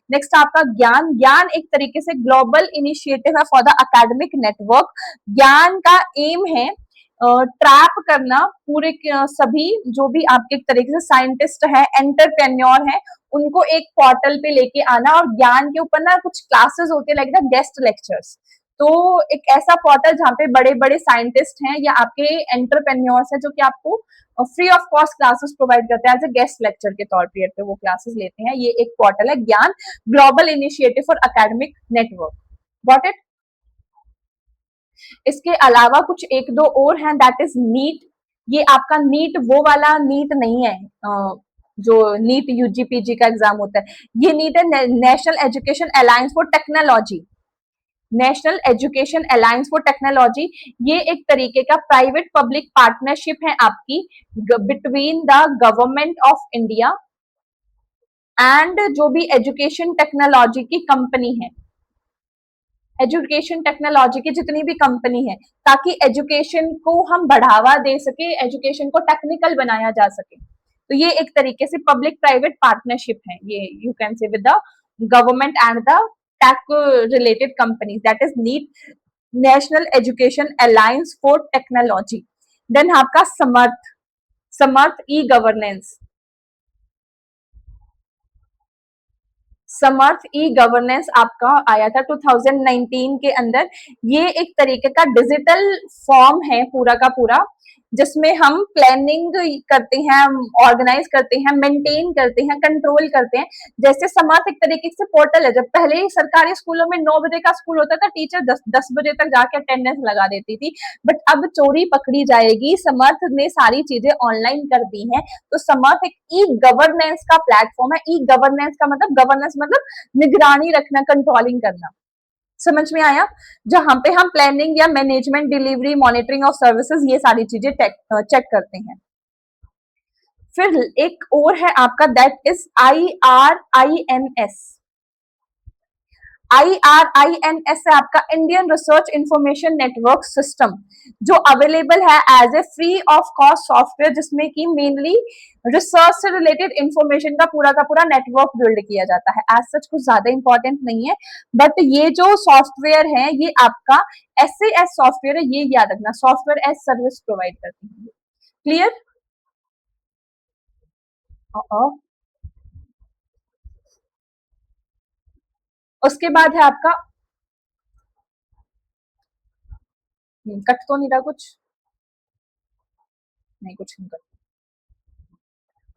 नेक्स्ट आपका ज्ञान। ज्ञान एक तरीके से ग्लोबल इनिशिएटिव है फॉर द एकेडमिक नेटवर्क। ज्ञान का एम है ट्रैप करना पूरे सभी जो भी आपके एक तरीके से साइंटिस्ट है, एंटरप्रेन्योर है, उनको एक पोर्टल पे लेके आना और ज्ञान के ऊपर ना कुछ क्लासेस होते हैं लाइक द गेस्ट लेक्चर्स। तो एक ऐसा पोर्टल जहाँ पे बड़े बड़े साइंटिस्ट हैं या आपके एंटरप्रेन्योर्स हैं जो कि आपको free of cost classes provide करते हैं एज ए गेस्ट लेक्चर के तौर पे वो क्लासेस लेते हैं। ये एक पोर्टल है ज्ञान, global initiative for academic network. Got it. इसके अलावा कुछ एक दो और हैं, दैट इज नीट। ये आपका नीट वो वाला नीट नहीं है जो नीट यूजीपीजी का एग्जाम होता है। ये नीट है national Education Alliance for technology. National Education Alliance for technology ये एक तरीके का प्राइवेट पब्लिक पार्टनरशिप है आपकी between the government of India and जो भी एजुकेशन टेक्नोलॉजी की कंपनी है, एजुकेशन टेक्नोलॉजी की जितनी भी कंपनी है, ताकि एजुकेशन को हम बढ़ावा दे सके, एजुकेशन को टेक्निकल बनाया जा सके। तो ये एक तरीके से पब्लिक प्राइवेट पार्टनरशिप है, ये you can say with the government and the tech related companies, that is NEAT, National Education Alliance for Technology. Then आपका समर्थ। समर्थ ई गवर्नेंस। समर्थ ई गवर्नेंस आपका आया था 2019 के अंदर। ये एक तरीके का डिजिटल फॉर्म है पूरा का पूरा, जिसमें हम प्लानिंग करते हैं, ऑर्गेनाइज करते हैं, मेंटेन करते हैं, कंट्रोल करते हैं। जैसे समर्थ एक तरीके से पोर्टल है। जब पहले सरकारी स्कूलों में 9 बजे का स्कूल होता था, टीचर 10 बजे तक जाके अटेंडेंस लगा देती थी, बट अब चोरी पकड़ी जाएगी। समर्थ ने सारी चीजें ऑनलाइन कर दी हैं। तो समर्थ एक ई गवर्नेंस का प्लेटफॉर्म है। ई गवर्नेंस का मतलब, गवर्नेंस मतलब निगरानी रखना, कंट्रोलिंग करना। समझ में आया? जहां पे हम प्लानिंग या management, delivery, monitoring of services, ये सारी चीजें चेक करते हैं। फिर एक और है आपका, दैट इज IRINS। IRINS है आपका Indian Research Information Network System, जो अवेलेबल है as a free of cost software, जिसमें कि मेनली रिसर्च से रिलेटेड इंफॉर्मेशन का पूरा नेटवर्क बिल्ड किया जाता है। एज सच कुछ ज्यादा इंपॉर्टेंट नहीं है, बट ये जो सॉफ्टवेयर है ये आपका SAS सॉफ्टवेयर है, ये याद रखना, सॉफ्टवेयर एज सर्विस प्रोवाइड करती है। क्लियर? उसके बाद है आपका, कट तो नहीं रहा कुछ? नहीं, कुछ नहीं कट।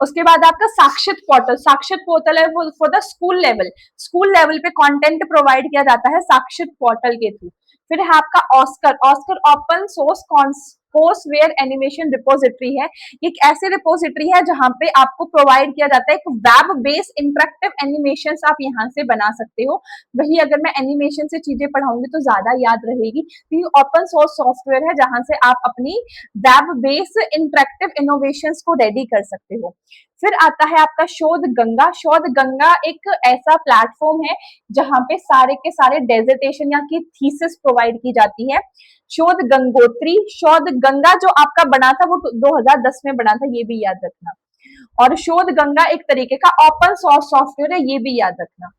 उसके बाद आपका साक्षित पोर्टल। साक्षित पोर्टल है वो for the school level. School level पे कंटेंट प्रोवाइड किया जाता है साक्षित पोर्टल के थ्रू। फिर है आपका Oscar. Oscar open source courseware animation repository है। एक ऐसी रिपोजिटरी है जहां पे आपको प्रोवाइड किया जाता है एक वेब बेस्ड इंटरेक्टिव एनिमेशन, आप यहाँ से बना सकते हो। वही अगर मैं एनिमेशन से चीजें पढ़ाऊंगी तो ज्यादा याद रहेगी। तो ये ओपन सोर्स सॉफ्टवेयर है जहां से आप अपनी वेब बेस्ड इंटरेक्टिव इनोवेशंस को रेडी कर सकते हो। फिर आता है आपका शोध गंगा। शोध गंगा एक ऐसा प्लेटफॉर्म है जहां पे सारे के सारे डेजर्टेशन या की थीसिस प्रोवाइड की जाती है। शोध गंगोत्री। शोध गंगा जो आपका बना था वो 2010 में बना था, ये भी याद रखना। और शोध गंगा एक तरीके का ओपन सोर्स सॉफ्टवेयर है, ये भी याद रखना।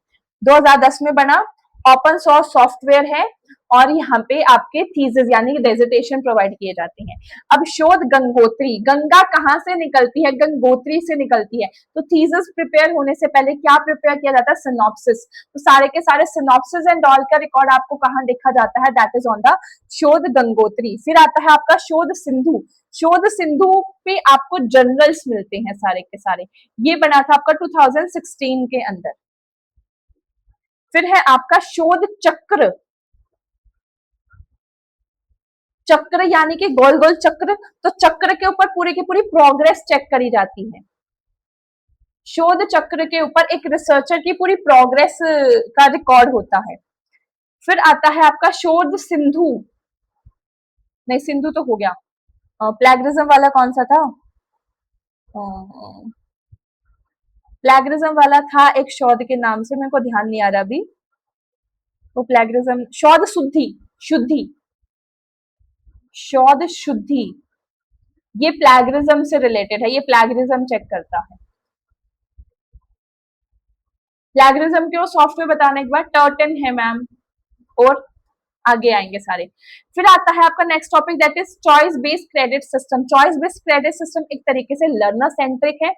2010 में बना, ओपन सोर्स सॉफ्टवेयर है, और यहाँ पे आपके थीसिस यानी कि डेजर्टेशन प्रोवाइड किए जाते हैं। अब शोध गंगोत्री। गंगा कहाँ से निकलती है? गंगोत्री से निकलती है। तो थीसिस प्रिपेयर होने से पहले क्या प्रिपेयर किया जाता है? सिनॉप्सिस। तो सारे के सारे सिनॉप्सिस एंड ऑल का रिकॉर्ड आपको कहाँ देखा जाता है? दैट इज ऑन द शोध गंगोत्री। फिर आता है आपका शोध सिंधु। शोध सिंधु पे आपको जर्नल्स मिलते हैं सारे के सारे। ये बना था आपका 2016 के अंदर। फिर है आपका शोध चक्र, चक्र यानी कि गोल गोल चक्र, तो चक्र के ऊपर पूरी की पूरी प्रोग्रेस चेक करी जाती है। शोध चक्र के ऊपर एक रिसर्चर की पूरी प्रोग्रेस का रिकॉर्ड होता है। फिर आता है आपका शोध सिंधु, नहीं सिंधु तो हो गया। प्लैगरिज्म वाला कौन सा था? प्लैगरिज्म वाला था एक शोध के नाम से, मेरे को ध्यान नहीं आ रहा अभी। वो प्लैगरिज्म, शोध शुद्धि, शुद्धि, शोध शुद्धि, ये प्लैगरिज्म से रिलेटेड है, ये प्लैगरिज्म चेक करता है। प्लैगरिज्म के वो सॉफ्टवेयर बताने के बाद टर्टन है मैम, और आगे आएंगे सारे। फिर आता है आपका next topic that is choice based credit system. Choice based credit system एक तरीके से लर्नर सेंट्रिक है,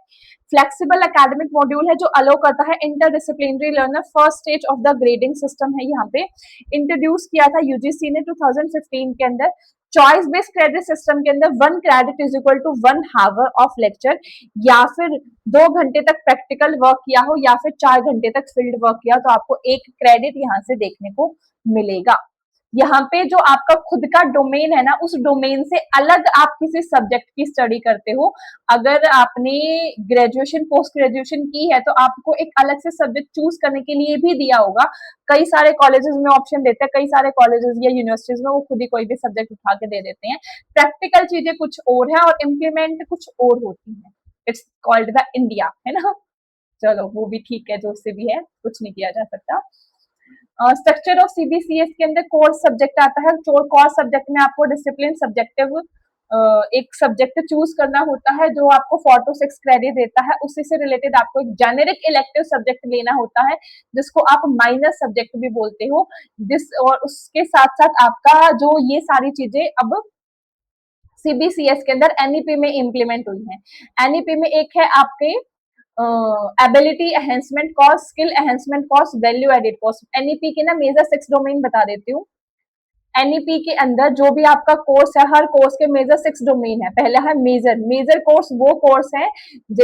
फ्लेक्सिबल एकेडमिक मॉड्यूल है जो अलो करता है interdisciplinary learner. First stage of the grading system है, यहाँ पे इंट्रोड्यूस किया था यूजीसी ने 2015 के अंदर। चॉइस बेस्ड क्रेडिट सिस्टम के अंदर 1 credit is equal to 1 hour of lecture, या फिर 2 घंटे तक प्रैक्टिकल वर्क किया हो या फिर 4 घंटे तक फील्ड वर्क किया, तो आपको 1 क्रेडिट यहाँ से देखने को मिलेगा। यहाँ पे जो आपका खुद का डोमेन है ना, उस डोमेन से अलग आप किसी सब्जेक्ट की स्टडी करते हो, अगर आपने ग्रेजुएशन पोस्ट ग्रेजुएशन की है तो आपको एक अलग से सब्जेक्ट चूज करने के लिए भी दिया होगा। कई सारे कॉलेजेस में ऑप्शन देते हैं, कई सारे कॉलेजेस या यूनिवर्सिटीज में वो खुद ही कोई भी सब्जेक्ट उठा के दे देते हैं। प्रैक्टिकल चीजें कुछ और है और इम्प्लीमेंट कुछ और होती है। इट्स कॉल्ड द इंडिया, है ना। चलो वो भी ठीक है, जो उससे भी है, कुछ नहीं किया जा सकता। स्ट्रक्चर ऑफ सीबीसीएस के अंदर कोर सब्जेक्ट आता है। कोर सब्जेक्ट में आपको डिसिप्लिन सब्जेक्टिव एक सब्जेक्ट चूज करना होता है जो आपको 4 to 6 क्रेडिट देता है। उसी से रिलेटेड आपको एक जेनेरिक इलेक्टिव सब्जेक्ट लेना होता है जिसको आप माइनर सब्जेक्ट भी बोलते हो। जिस और उसके साथ साथ आपका जो ये सारी चीजें अब सीबीसीएस के अंदर एनईपी में इंप्लीमेंट हुई है। एनईपी में एक है आपके ability enhancement cost, skill enhancement cost, value added cost. NEP के ना मेजर 6 डोमेन बता देती हूँ। एनईपी के अंदर जो भी आपका कोर्स है, हर कोर्स के मेजर 6 डोमेन है। पहला है मेजर, मेजर कोर्स वो कोर्स है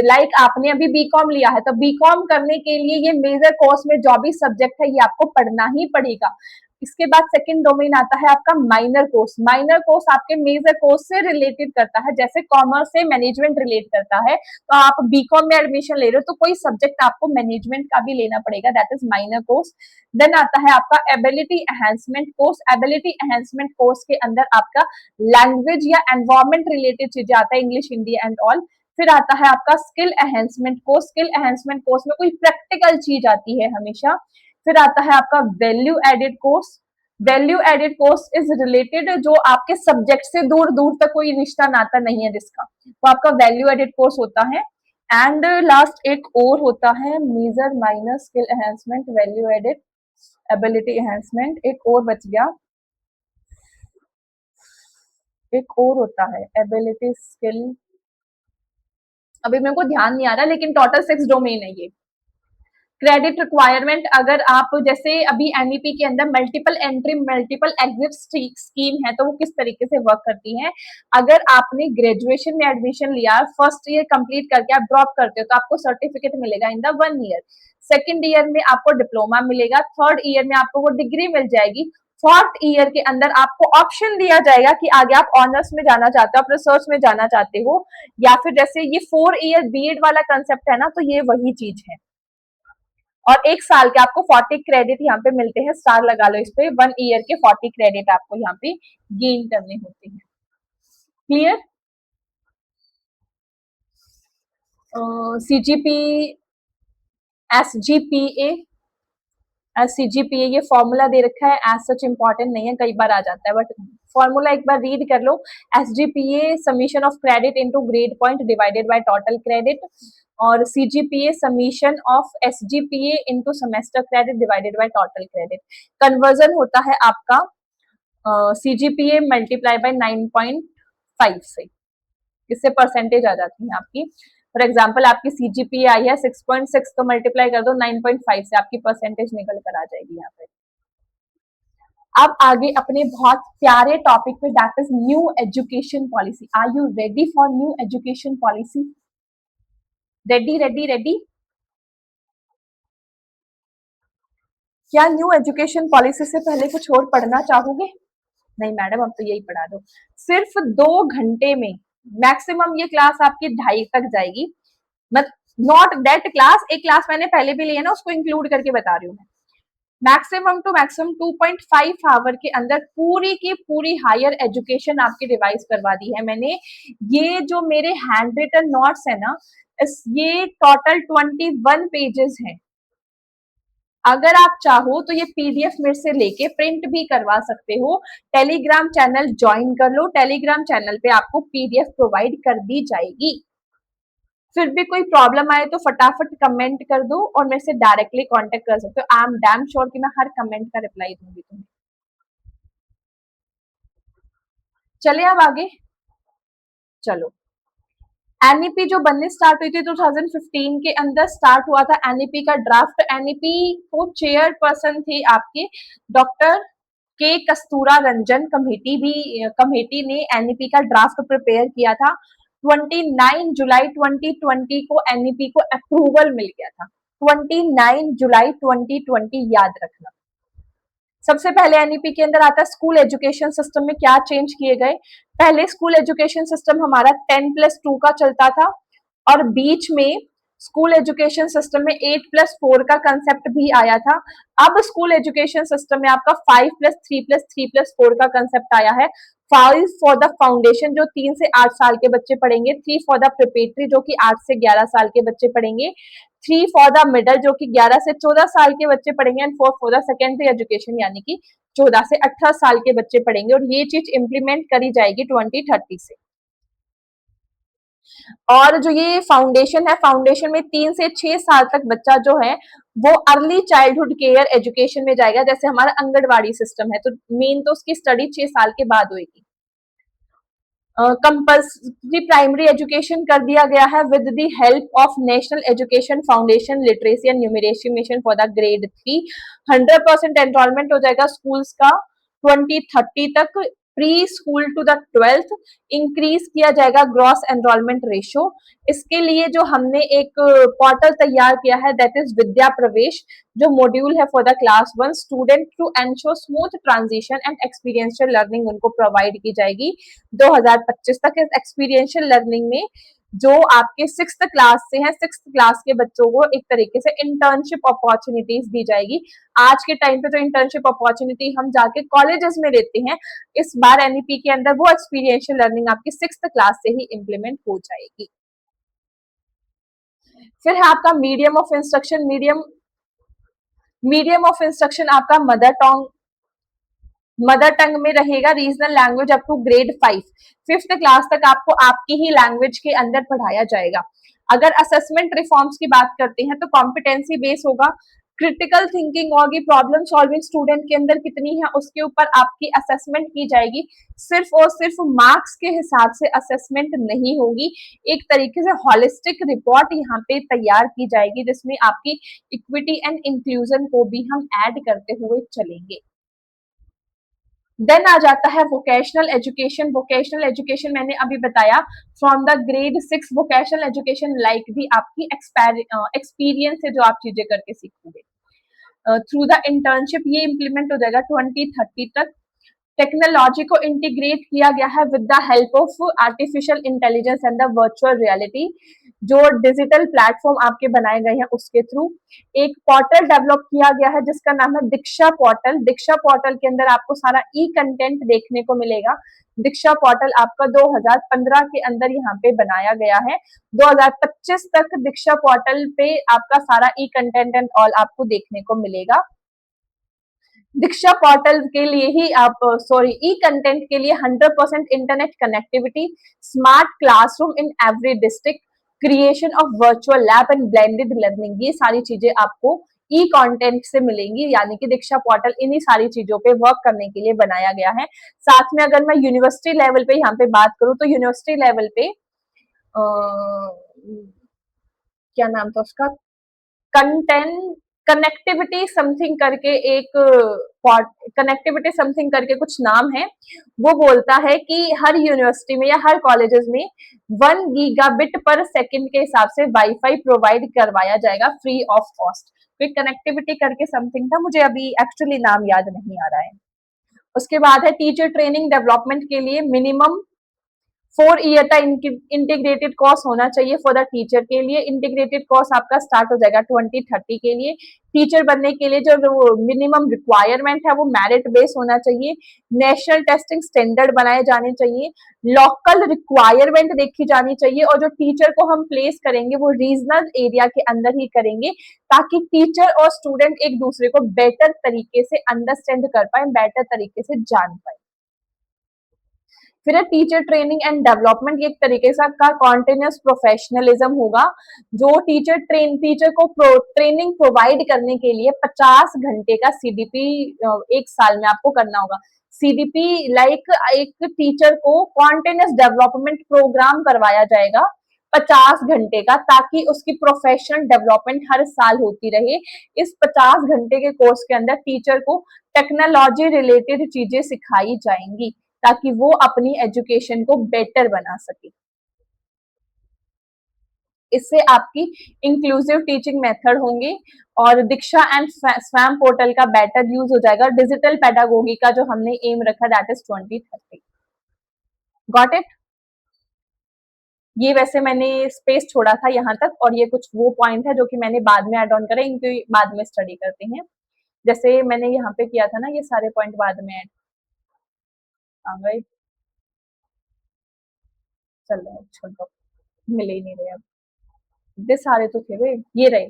लाइक आपने अभी बीकॉम लिया है तो बीकॉम करने के लिए ये मेजर कोर्स में जो भी सब्जेक्ट है ये आपको पढ़ना ही पड़ेगा। इसके बाद सेकंड डोमेन आता है आपका माइनर कोर्स। माइनर कोर्स आपके मेजर कोर्स से रिलेटेड करता है, जैसे कॉमर्स से मैनेजमेंट रिलेट करता है, तो आप बीकॉम में एडमिशन ले रहे हो तो कोई सब्जेक्ट आपको मैनेजमेंट का भी लेना पड़ेगा, that is minor course. Then आता है आपका ability enhancement course. Ability enhancement course के अंदर आपका लैंग्वेज या एनवायरमेंट रिलेटेड चीजें आता है, इंग्लिश, हिंदी एंड ऑल। फिर आता है आपका skill enhancement course. Skill enhancement course में कोई प्रैक्टिकल चीज आती है हमेशा। फिर आता है आपका value added course. Value added course is related जो आपके सब्जेक्ट से दूर दूर तक कोई रिश्ता नाता नहीं है जिसका, तो आपका वैल्यू एडेड कोर्स होता है। एंड लास्ट एक और होता है major minor skill enhancement value added ability enhancement, एक और बच गया, एक और होता है एबिलिटी स्किल, अभी मेरे को ध्यान नहीं आ रहा, लेकिन टोटल 6 डोमेन है ये। क्रेडिट रिक्वायरमेंट, अगर आप जैसे अभी एनईपी के अंदर multiple entry multiple exit scheme है तो वो किस तरीके से वर्क करती है। अगर आपने ग्रेजुएशन में एडमिशन लिया, फर्स्ट ईयर कंप्लीट करके आप ड्रॉप करते हो तो आपको सर्टिफिकेट मिलेगा in the 1 year. Second year में आपको डिप्लोमा मिलेगा, थर्ड ईयर में आपको वो डिग्री मिल जाएगी। फोर्थ ईयर के अंदर आपको ऑप्शन दिया जाएगा कि आगे आप ऑनर्स में जाना चाहते हो, आप रिसर्च में जाना चाहते हो, या फिर जैसे ये 4 ईयर बीएड वाला कंसेप्ट है ना, तो ये वही चीज है। और 1 साल के आपको 40 क्रेडिट यहाँ पे मिलते हैं, स्टार लगा लो इस पे। 1 ईयर के 40 क्रेडिट आपको यहाँ पे गेन करने होते हैं। क्लियर? सीजीपी, एसजीपीए, सीजीपीए ये फॉर्मूला दे रखा है, एज सच इंपॉर्टेंट नहीं है, कई बार आ जाता है, बट फॉर्मूला एक बार रीड कर लो। SGPA summation of credit into grade point divided by total credit, और CGPA summation of SGPA into semester credit divided by total credit. Conversion होता है आपका सीजीपीए मल्टीप्लाई बाय 9.5 से, इससे परसेंटेज आ जाती है आपकी। फॉर एग्जाम्पल आपकी सीजीपीए आई है 6.6, तो मल्टीप्लाई कर दो 9.5 से, आपकी परसेंटेज निकल कर आ जाएगी यहाँ पे। अब आगे अपने बहुत प्यारे टॉपिक पे, that is new education policy. Are you ready for new education policy? Ready ready ready? क्या न्यू एजुकेशन पॉलिसी से पहले कुछ और पढ़ना चाहोगे? नहीं मैडम, अब तो यही पढ़ा दो। सिर्फ 2 घंटे में मैक्सिमम ये क्लास आपकी 2:30 तक जाएगी। मत नॉट दैट क्लास, एक क्लास मैंने पहले भी ली है ना, उसको इंक्लूड करके बता रही हूँ मैं। मैक्सिमम टू मैक्सिमम 2.5 आवर के अंदर पूरी की पूरी हायर एजुकेशन आपकी रिवाइज करवा दी है मैंने। ये जो मेरे हैंड रिटन नोट्स है ना, ये टोटल 21 पेजेस हैं। अगर आप चाहो तो ये पीडीएफ मेरे से लेके प्रिंट भी करवा सकते हो। टेलीग्राम चैनल ज्वाइन कर लो, टेलीग्राम चैनल पे आपको पीडीएफ प्रोवाइड कर दी जाएगी। फिर भी कोई प्रॉब्लम आए तो फटाफट कमेंट कर दो और मेरे से डायरेक्टली कांटेक्ट कर सकते हो। आई एम डैम श्योर कि मैं हर कमेंट का रिप्लाई दूंगी तुम्हें। चलिए अब आगे चलो। एनईपी जो बनने स्टार्ट हुई थी 2015 के अंदर स्टार्ट हुआ था एनईपी का ड्राफ्ट। एनईपी को चेयर पर्सन थे आपके डॉक्टर के कस्तूरा रंजन। कमेटी ने एनईपी का ड्राफ्ट प्रिपेयर किया था। 29 जुलाई 2020 को एनईपी को अप्रूवल मिल गया था। 29 जुलाई 2020 याद रखना। सबसे पहले एनईपी के अंदर आता है स्कूल एजुकेशन सिस्टम में क्या चेंज किए गए। पहले स्कूल एजुकेशन सिस्टम हमारा 10+2 का चलता था और बीच में स्कूल एजुकेशन सिस्टम में 8+4 का कंसेप्ट भी आया था। अब स्कूल एजुकेशन सिस्टम में आपका 5+3+3+4 का कंसेप्ट आया है। 5 फॉर द फाउंडेशन जो 3 से 8 साल के बच्चे पढ़ेंगे, 3 फॉर द प्रिपरेटरी जो कि 8 से 11 साल के बच्चे पढ़ेंगे, 3 फॉर द मिडल जो कि 11 से 14 साल के बच्चे पढ़ेंगे, and 4 for the secondary education यानी कि 14 से 18 साल के बच्चे पढ़ेंगे। और ये चीज इंप्लीमेंट करी जाएगी 2030 से। और जो ये फाउंडेशन है, फाउंडेशन में 3 से 6 साल तक बच्चा जो है वो अर्ली चाइल्डहुड केयर एजुकेशन में जाएगा। जैसे हमारा आंगनवाड़ी सिस्टम है तो मेन तो उसकी स्टडी 6 साल के बाद होगी। कंपल्सरी प्राइमरी एजुकेशन कर दिया गया है with the help of national education foundation literacy and numeracy mission for the grade 3। 100% enrolment हो जाएगा स्कूल्स का 2030 तक। Pre school to the 12th increase किया जाएगा ग्रॉस एनरोलमेंट रेशियो। इसके लिए जो हमने एक पोर्टल तैयार किया है दैट इज विद्या प्रवेश, जो मॉड्यूल है for the class 1 student to ensure smooth transition and experiential learning उनको प्रोवाइड की जाएगी 2025 तक। इस एक्सपीरियंशियल लर्निंग में जो आपके 6th क्लास से हैं, 6th क्लास के बच्चों को एक तरीके से इंटर्नशिप अपॉर्चुनिटीज दी जाएगी। आज के टाइम पे तो इंटर्नशिप अपॉर्चुनिटी हम जाके कॉलेजेस में लेते हैं, इस बार एनईपी के अंदर वो एक्सपीरियंशियल लर्निंग आपकी 6th क्लास से ही इंप्लीमेंट हो जाएगी। फिर है आपका medium of instruction. Medium of instruction आपका मदर टंग में रहेगा। Regional language up to grade 5, 5th class तक आपको आपकी ही लैंग्वेज के अंदर पढ़ाया जाएगा। अगर असेसमेंट रिफॉर्म्स की बात करते हैं तो कॉम्पिटेंसी बेस होगा। क्रिटिकल थिंकिंग होगी, प्रॉब्लम सॉल्विंग स्टूडेंट के अंदर कितनी है उसके ऊपर आपकी असेसमेंट की जाएगी। सिर्फ और सिर्फ मार्क्स के हिसाब से असेसमेंट नहीं होगी, एक तरीके से हॉलिस्टिक रिपोर्ट यहाँ पे तैयार की जाएगी जिसमें आपकी इक्विटी एंड इंक्लूजन को भी हम ऐड करते हुए चलेंगे। देन आ जाता है वोकेशनल एजुकेशन। वोकेशनल एजुकेशन मैंने अभी बताया from the grade 6 vocational education like भी आपकी एक्सपीरियंस है जो आप चीजें करके सीखोगे थ्रू द इंटर्नशिप। ये इंप्लीमेंट हो जाएगा 2030 तक। टेक्नोलॉजी को इंटीग्रेट किया गया है with the help of artificial intelligence and the virtual reality. जो डिजिटल प्लेटफॉर्म आपके बनाए गए हैं उसके थ्रू एक पोर्टल डेवलप किया गया है जिसका नाम है दीक्षा पोर्टल। दीक्षा पोर्टल के अंदर आपको सारा ई कंटेंट देखने को मिलेगा। दीक्षा पोर्टल आपका 2015 के अंदर यहाँ पे बनाया गया है। 2025 तक दीक्षा पोर्टल पे आपका सारा ई कंटेंट एंड ऑल आपको देखने को मिलेगा। दीक्षा पोर्टल के लिए ही आप ई कंटेंट के लिए 100% internet connectivity, smart classroom in every district, creation of virtual lab and blended learning, ये सारी चीजें आपको ई कंटेंट से मिलेंगी। यानी कि दीक्षा पोर्टल इन्हीं सारी चीजों पे वर्क करने के लिए बनाया गया है। साथ में अगर मैं यूनिवर्सिटी लेवल पे यहाँ पे बात करूँ तो यूनिवर्सिटी लेवल पे क्या नाम था उसका, कंटेंट कनेक्टिविटी समथिंग करके एक कनेक्टिविटी समथिंग करके कुछ नाम है, वो बोलता है कि हर यूनिवर्सिटी में या हर कॉलेजेस में 1 गीगाबिट पर सेकंड के हिसाब से वाईफाई प्रोवाइड करवाया जाएगा फ्री ऑफ कॉस्ट। तो कनेक्टिविटी करके समथिंग था, मुझे अभी एक्चुअली नाम याद नहीं आ रहा है। उसके बाद है टीचर ट्रेनिंग डेवलपमेंट के लिए मिनिमम 4 ईयर का इंटीग्रेटेड कोर्स होना चाहिए फॉर द टीचर के लिए। इंटीग्रेटेड कोर्स आपका स्टार्ट हो जाएगा 2030 के लिए। टीचर बनने के लिए जो मिनिमम रिक्वायरमेंट है वो मेरिट बेस होना चाहिए। नेशनल टेस्टिंग स्टैंडर्ड बनाए जाने चाहिए। लोकल रिक्वायरमेंट देखी जानी चाहिए और जो टीचर को हम प्लेस करेंगे वो रीजनल एरिया के अंदर ही करेंगे, ताकि टीचर और स्टूडेंट एक दूसरे को बेटर तरीके से अंडरस्टैंड कर पाए, बेटर तरीके से जान पाए। फिर टीचर ट्रेनिंग एंड डेवलपमेंट एक तरीके से का कॉन्टिन्यूस प्रोफेशनलिज्म होगा। जो टीचर को ट्रेनिंग प्रोवाइड करने के लिए 50 घंटे का सीडीपी एक साल में आपको करना होगा। सीडीपी लाइक एक टीचर को कॉन्टिन्यूस डेवलपमेंट प्रोग्राम करवाया जाएगा 50 घंटे का, ताकि उसकी प्रोफेशनल डेवलपमेंट हर साल होती रहे। इस 50 घंटे के कोर्स के अंदर टीचर को टेक्नोलॉजी रिलेटेड चीजें सिखाई जाएंगी, ताकि वो अपनी एजुकेशन को बेटर बना सके। इससे आपकी इंक्लूसिव टीचिंग मेथड होंगे और दीक्षा एंड स्वयं पोर्टल का बेटर यूज हो जाएगा। डिजिटल पेडागोगी का जो हमने एम रखा दैट इज 2030। Got it? ये वैसे मैंने स्पेस छोड़ा था यहाँ तक, और ये कुछ वो पॉइंट है जो कि मैंने बाद में ऐड ऑन करे, इनको बाद में स्टडी करते हैं। जैसे मैंने यहाँ पे किया था ना, ये सारे पॉइंट बाद में ऐड आ गए। चलो छोड़ो, मिले ही नहीं रहे अब। इतने सारे तो थे वे, ये रहे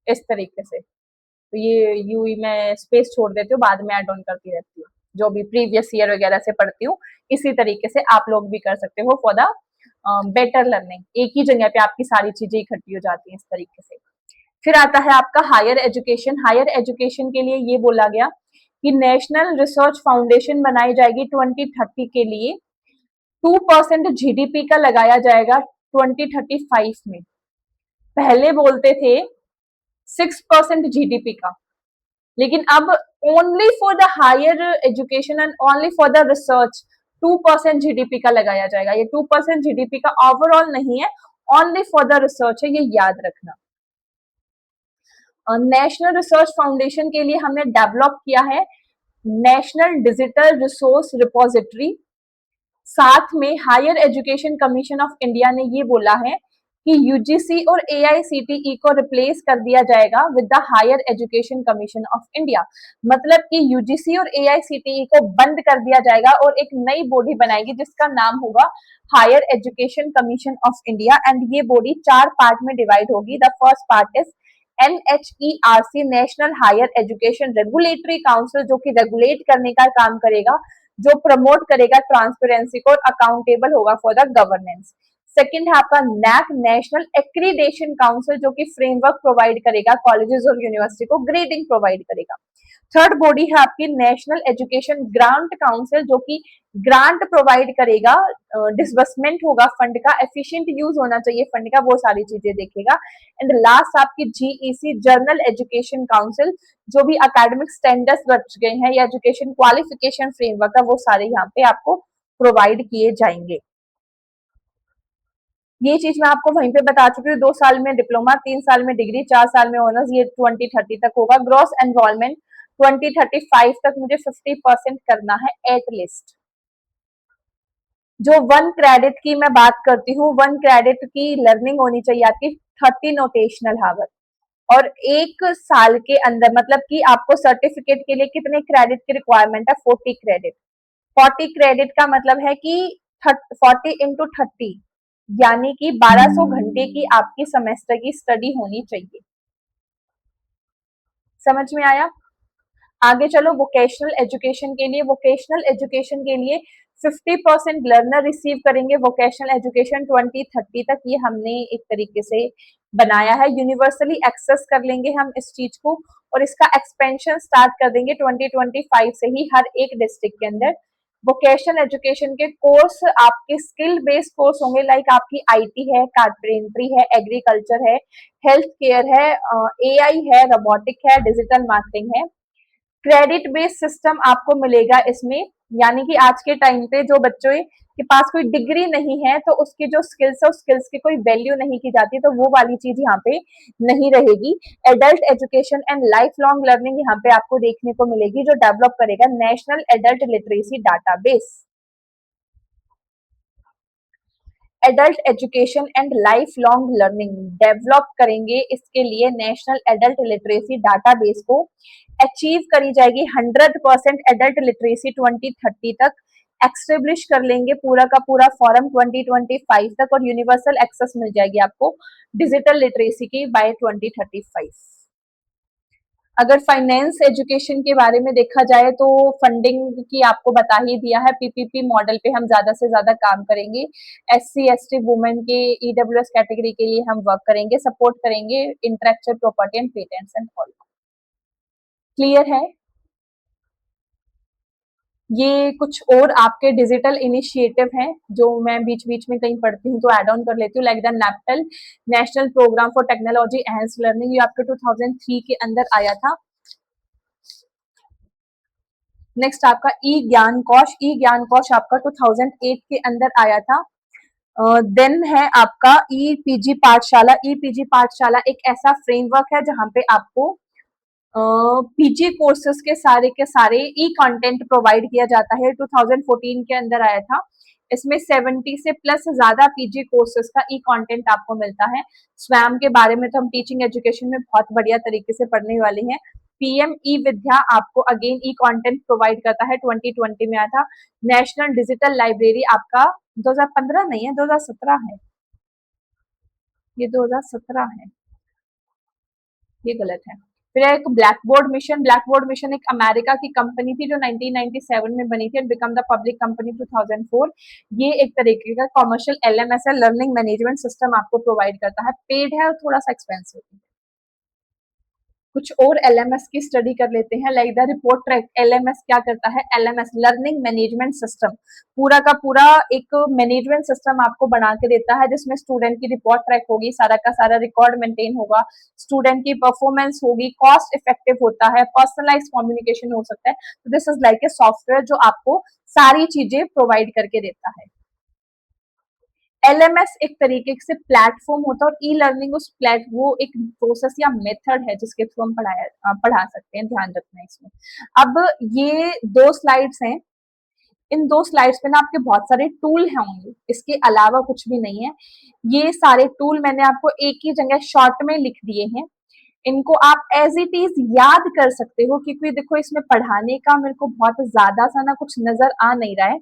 इस तरीके से। तो ये यू ही मैं स्पेस छोड़ देती हूँ, बाद में ऐड ऑन करती रहती हूँ। जो भी प्रीवियस ईयर वगैरह से पढ़ती हूँ, इसी तरीके से आप लोग भी कर सकते हो फॉर द बेटर लर्निंग। एक ही जगह पे आपकी सारी चीजें इकट्ठी हो जाती हैं इस तरीके से। फिर आता है आपका हायर एजुकेशन। हायर एजुकेशन के लिए ये बोला गया कि नेशनल रिसर्च फाउंडेशन बनाई जाएगी 2030 के लिए। 2% जीडीपी का लगाया जाएगा 2035 में। पहले बोलते थे 6% जीडीपी का, लेकिन अब only for the higher education and only for the research 2% GDP का लगाया जाएगा। ये 2% जीडीपी का ओवरऑल नहीं है, ओनली फॉर द रिसर्च है, ये याद रखना। नेशनल रिसर्च फाउंडेशन के लिए हमने डेवलप किया है नेशनल डिजिटल रिसोर्स रिपोजिटरी। साथ में Higher Education Commission of India ने ये बोला है कि यूजीसी और एआईसीटीई को रिप्लेस कर दिया जाएगा with the higher Education Commission of India. मतलब कि यूजीसी और एआईसीटीई को बंद कर दिया जाएगा और एक नई बॉडी बनाएगी जिसका नाम होगा Higher Education Commission of India. And ये बॉडी 4 पार्ट में डिवाइड होगी। The first part is NHERC, National Higher Education Regulatory Council, जो कि रेगुलेट करने का काम करेगा, जो प्रमोट करेगा ट्रांसपेरेंसी को और अकाउंटेबल होगा फॉर द गवर्नेंस। सेकंड है आपका नैक, नेशनल एक्रीडेशन काउंसिल, जो कि फ्रेमवर्क प्रोवाइड करेगा कॉलेजेस और यूनिवर्सिटी को, ग्रेडिंग प्रोवाइड करेगा। थर्ड बॉडी है आपकी नेशनल एजुकेशन ग्रांट काउंसिल, जो कि ग्रांट प्रोवाइड करेगा, डिसबर्समेंट होगा फंड का, एफिशिएंट यूज होना चाहिए फंड का, वो सारी चीजें देखेगा। एंड लास्ट आपकी जीईसी जर्नल एजुकेशन काउंसिल, जो भी अकेडमिक स्टैंडर्ड्स बच गए हैं या एजुकेशन क्वालिफिकेशन फ्रेमवर्क है, वो सारे यहाँ पे आपको प्रोवाइड किए जाएंगे। ये चीज मैं आपको वहीं पे बता चुकी हूँ। 2 साल में डिप्लोमा, 3 साल में डिग्री, 4 साल में ऑनर्स, ये 2030 तक होगा। ग्रॉस एनरोलमेंट 2035 तक मुझे 50% करना है एटलीस्ट। जो 1 क्रेडिट की मैं बात करती हूँ, 1 क्रेडिट की लर्निंग होनी चाहिए आपकी 30 नोटेशनल हावर। और 1 साल के अंदर मतलब कि आपको सर्टिफिकेट के लिए कितने क्रेडिट की रिक्वायरमेंट है? 40 क्रेडिट। 40 क्रेडिट का मतलब है कि 40 इंटू 30, यानी कि 1200 घंटे की आपकी सेमेस्टर की स्टडी होनी चाहिए। समझ में आया? आगे चलो वोकेशनल एजुकेशन के लिए। वोकेशनल एजुकेशन के लिए 50% लर्नर रिसीव करेंगे वोकेशनल एजुकेशन 2030 तक। ये हमने एक तरीके से बनाया है, यूनिवर्सली एक्सेस कर लेंगे हम इस चीज को, और इसका एक्सपेंशन स्टार्ट कर देंगे 2025 से ही हर एक डिस्ट्रिक्ट के अंदर। वोकेशनल एजुकेशन के कोर्स आपके स्किल बेस्ड कोर्स होंगे, लाइक आपकी आईटी है, कारपेंट्री है, एग्रीकल्चर है, हेल्थ केयर है, एआई है, रोबोटिक है, डिजिटल मार्केटिंग है। क्रेडिट बेस्ड सिस्टम आपको मिलेगा इसमें, यानी कि आज के टाइम पे जो बच्चों के पास कोई डिग्री नहीं है तो उसकी जो स्किल्स है उस स्किल्स की कोई वैल्यू नहीं की जाती, तो वो वाली चीज यहाँ पे नहीं रहेगी। Adult education and life long learning यहाँ पे आपको देखने को मिलेगी, जो डेवलप करेगा national adult literacy database. Adult education and life long learning develop करेंगे, इसके लिए नेशनल एडल्ट लिटरेसी डाटाबेस को अचीव करी जाएगी 100% एडल्ट लिटरेसी 2030 तक, एक्स्टेब्लिश कर लेंगे पूरा का पूरा फॉरम 2025 तक, और यूनिवर्सल एक्सेस मिल जाएगी आपको डिजिटल लिटरेसी की बाय 2035। अगर फाइनेंस एजुकेशन के बारे में देखा जाए तो फंडिंग की आपको बता ही दिया है, पीपीपी मॉडल पे हम ज्यादा से ज्यादा काम करेंगे। एससी एसटी वुमेन के ईडब्ल्यूएस कैटेगरी के लिए हम वर्क करेंगे, सपोर्ट करेंगे intellectual property and patents and all. Clear है? ये कुछ और आपके डिजिटल इनिशिएटिव हैं जो मैं बीच बीच में कहीं पढ़ती हूँ तो ऐड ऑन कर लेती हूँ, like the NPTEL national programme for technology enhance learning, ये आपके 2003 के अंदर आया था। नेक्स्ट आपका ई ज्ञान कोश, ई ज्ञान कोश आपका 2008 के अंदर आया था। देन है आपका ई पीजी पाठशाला, ई पीजी पाठशाला एक ऐसा फ्रेमवर्क है जहां पे आपको पीजी कोर्सेज के सारे ई कंटेंट प्रोवाइड किया जाता है, 2014 के अंदर आया था। इसमें 70 से प्लस ज्यादा पीजी कोर्सेज का ई कंटेंट आपको मिलता है। स्वयं के बारे में तो हम टीचिंग एजुकेशन में बहुत बढ़िया तरीके से पढ़ने वाले हैं। पीएम ई विद्या आपको अगेन ई कंटेंट प्रोवाइड करता है, 2020 में आया था। नेशनल डिजिटल लाइब्रेरी आपका 2015 नहीं है, 2017 है, ये 2017 है, ये गलत है। फिर एक black board mission, black board mission एक अमेरिका की कंपनी थी जो 1997 में बनी थी and become the public company 2004। ये एक तरीके का कॉमर्शियल एलएमएस है, लर्निंग मैनेजमेंट सिस्टम आपको प्रोवाइड करता है, पेड है और थोड़ा सा एक्सपेंसिव है। कुछ और एलएमएस की स्टडी कर लेते हैं, like the report track. LMS क्या करता है? एलएमएस लर्निंग मैनेजमेंट सिस्टम, पूरा का पूरा एक मैनेजमेंट सिस्टम आपको बना के देता है जिसमें स्टूडेंट की रिपोर्ट ट्रैक होगी, सारा का सारा रिकॉर्ड मेंटेन होगा, स्टूडेंट की परफॉर्मेंस होगी, कॉस्ट इफेक्टिव होता है, पर्सनलाइज कम्युनिकेशन हो सकता है। तो this is like a software जो आपको सारी चीजें प्रोवाइड करके देता है। एलएमएस एक तरीके से प्लेटफॉर्म होता है और ई लर्निंग वो एक प्रोसेस या मेथड है जिसके थ्रू हम पढ़ा सकते हैं, ध्यान रखना है इसमें। अब ये 2 स्लाइड्स हैं, इन 2 स्लाइड्स पे ना आपके बहुत सारे टूल होंगे, इसके अलावा कुछ भी नहीं है। ये सारे टूल मैंने आपको एक ही जगह शॉर्ट में लिख दिए हैं, इनको आप एज इट इज याद कर सकते हो, क्योंकि देखो इसमें पढ़ाने का मेरे को बहुत ज्यादा सा ना कुछ नजर आ नहीं रहा है।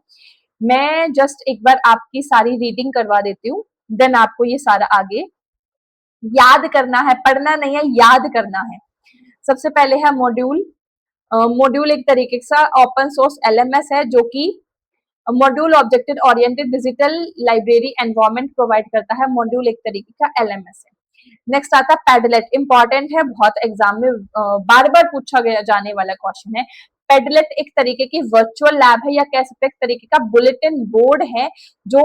मैं जस्ट एक बार आपकी सारी रीडिंग करवा देती हूँ, देन आपको ये सारा आगे याद करना है, पढ़ना नहीं है, याद करना है। सबसे पहले है मॉड्यूल। मॉड्यूल एक तरीके का ओपन सोर्स एलएमएस है जो कि module objective oriented digital library environment provide करता है। मॉड्यूल एक तरीके का एलएमएस है। नेक्स्ट आता है पैडलेट, इंपॉर्टेंट है, बहुत एग्जाम में बार बार पूछा गया जाने वाला क्वेश्चन है। पेडलेट एक तरीके की वर्चुअल लैब है या कह सकते हैं एक तरीके का बुलेटिन बोर्ड है जो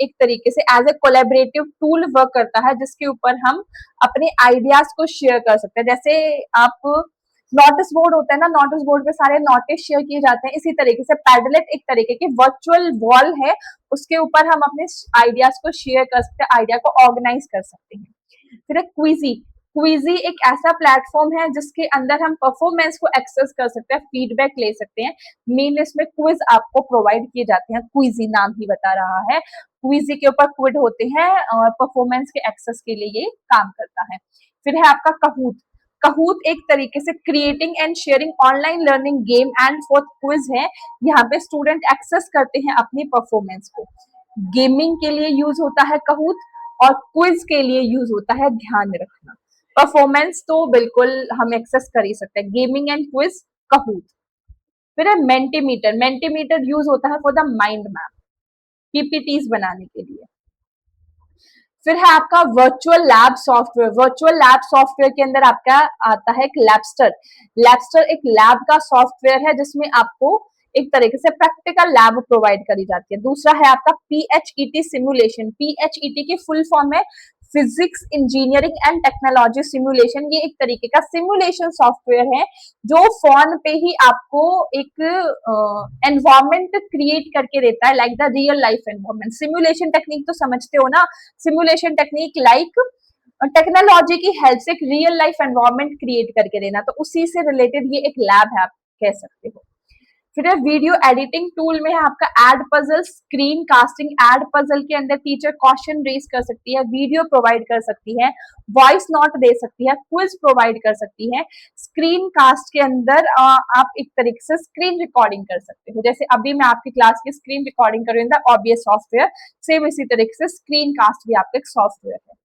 एक तरीके से as a collaborative tool work करता है, जिसके ऊपर हम अपने आइडियाज को शेयर कर सकते हैं। जैसे आप नोटिस बोर्ड होता है ना, नोटिस बोर्ड पे सारे नोटिस शेयर किए जाते हैं, इसी तरीके से पैडलेट एक तरीके की वर्चुअल वॉल है, उसके ऊपर हम अपने आइडियाज को शेयर कर सकते हैं, आइडिया को ऑर्गेनाइज कर सकते हैं। फिर क्विजी, क्विजी एक ऐसा प्लेटफॉर्म है जिसके अंदर हम परफॉर्मेंस को एक्सेस कर सकते हैं, फीडबैक ले सकते हैं। मेन इसमें क्विज आपको प्रोवाइड किए जाते हैं, क्विजी नाम ही बता रहा है, क्विजी के ऊपर क्विज होते हैं और परफॉर्मेंस के एक्सेस के लिए ये काम करता है। फिर है आपका कहूत, कहूत एक तरीके से creating and sharing online learning game and fourth quiz है। यहाँ पे स्टूडेंट एक्सेस करते हैं अपनी परफॉर्मेंस को। गेमिंग के लिए यूज होता है कहूत और क्विज के लिए यूज होता है, ध्यान रखना। परफॉर्मेंस तो बिल्कुल हम एक्सेस कर ही सकते हैं, गेमिंग एंड क्विज कहूत। फिर है मेंटीमीटर, मेंटीमीटर यूज होता है for the mind map, PPTs बनाने के लिए। फिर है आपका virtual lab software, virtual lab software के अंदर आपका आता है एक लैबस्टर। लैबस्टर एक लैब का सॉफ्टवेयर है जिसमें आपको एक तरीके से प्रैक्टिकल लैब प्रोवाइड करी जाती है। दूसरा है आपका PHET सिमुलेशन। PHET की फुल फॉर्म है physics engineering and technology simulation. ये एक तरीके का सिमुलेशन सॉफ्टवेयर है जो फोन पे ही आपको एक एनवायरमेंट क्रिएट करके देता है, like the real life environment. Simulation technique तो समझते हो ना, सिमुलेशन टेक्निक लाइक टेक्नोलॉजी की हेल्प से एक रियल लाइफ एनवायरमेंट क्रिएट करके देना, तो उसी से रिलेटेड ये एक लैब है, आप कह सकते हो। फिर वीडियो एडिटिंग टूल में है आपका Edpuzzle, screen casting. Edpuzzle के अंदर टीचर क्वेश्चन रेज कर सकती है, वीडियो प्रोवाइड कर सकती है, वॉइस नोट दे सकती है, क्विज प्रोवाइड कर सकती है। स्क्रीन कास्ट के अंदर आप एक तरीके से स्क्रीन रिकॉर्डिंग कर सकते हो, जैसे अभी मैं आपकी क्लास की स्क्रीन रिकॉर्डिंग कर रही हूँ, OBS सॉफ्टवेयर, सेम इसी तरीके से स्क्रीन कास्ट भी आपका एक सॉफ्टवेयर है।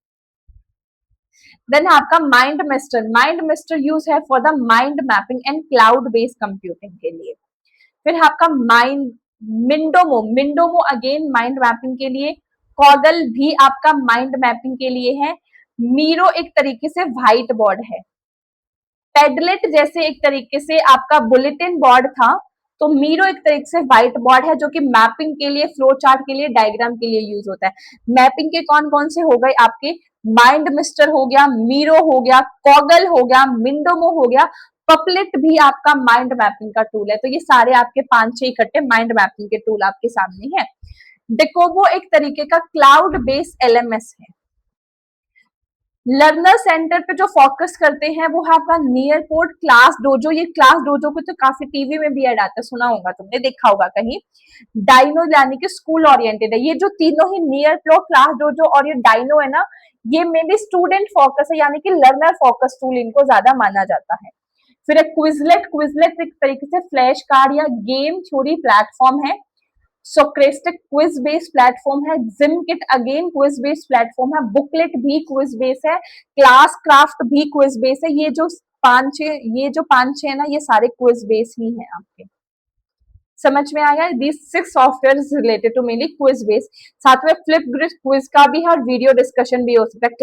देन आपका MindMeister. MindMeister use है for the mind mapping and cloud based computing के लिए। फिर आपका mind Mindomo. Mindomo again mind mapping के लिए। कॉगल भी आपका माइंड मैपिंग के लिए है। मीरो एक तरीके से व्हाइट बोर्ड है। पेडलेट जैसे एक तरीके से आपका बुलेटिन बोर्ड था, तो मीरो एक तरीके से व्हाइट बोर्ड है जो कि मैपिंग के लिए, फ्लो चार्ट के लिए, डायग्राम के लिए यूज होता है। मैपिंग के कौन कौन से हो गए आपके, माइंड मिस्टर हो गया, मीरो हो गया, कॉगल हो गया, मिंडोमो हो गया, पपलेट भी आपका माइंड मैपिंग का टूल है। तो ये सारे आपके 5-6 इकट्ठे माइंड मैपिंग के टूल आपके सामने है। डेकोबो एक तरीके का क्लाउड बेस्ड LMS है। लर्नर सेंटर पे जो फोकस करते हैं वो है आपका नियर पोर्ट क्लास डोजो। ये क्लास डोजो को तो काफी टीवी में भी ऐड आता है, सुना होगा तुमने, देखा होगा कहीं। डाइनो यानी कि स्कूल ओरिएंटेड है। ये जो तीनों ही नियर पोर्ट, क्लास डोजो और ये डाइनो है ना, ये मे बी स्टूडेंट फोकस है, यानी कि लर्नर फोकस टूल इनको ज्यादा माना जाता है। फिर एक क्विजलेट। क्विजलेट एक तरीके से फ्लैश कार्ड या गेम थ्योरी प्लेटफॉर्म है। सोक्रेस्टिक क्विज बेस्ड प्लेटफॉर्म है। Gym kit again quiz based platform है। बुकलेट भी क्विज बेस्ड है। क्लास क्राफ्ट भी क्विज बेस्ड है। ये जो पांच छह है ना, ये सारे क्विज बेस्ड ही हैं आपके। समझ में आया? These 6 software related to mainly quiz based. साथ में फ्लिपग्रिड क्विज का भी है, वीडियो डिस्कशन भी हो सकता है।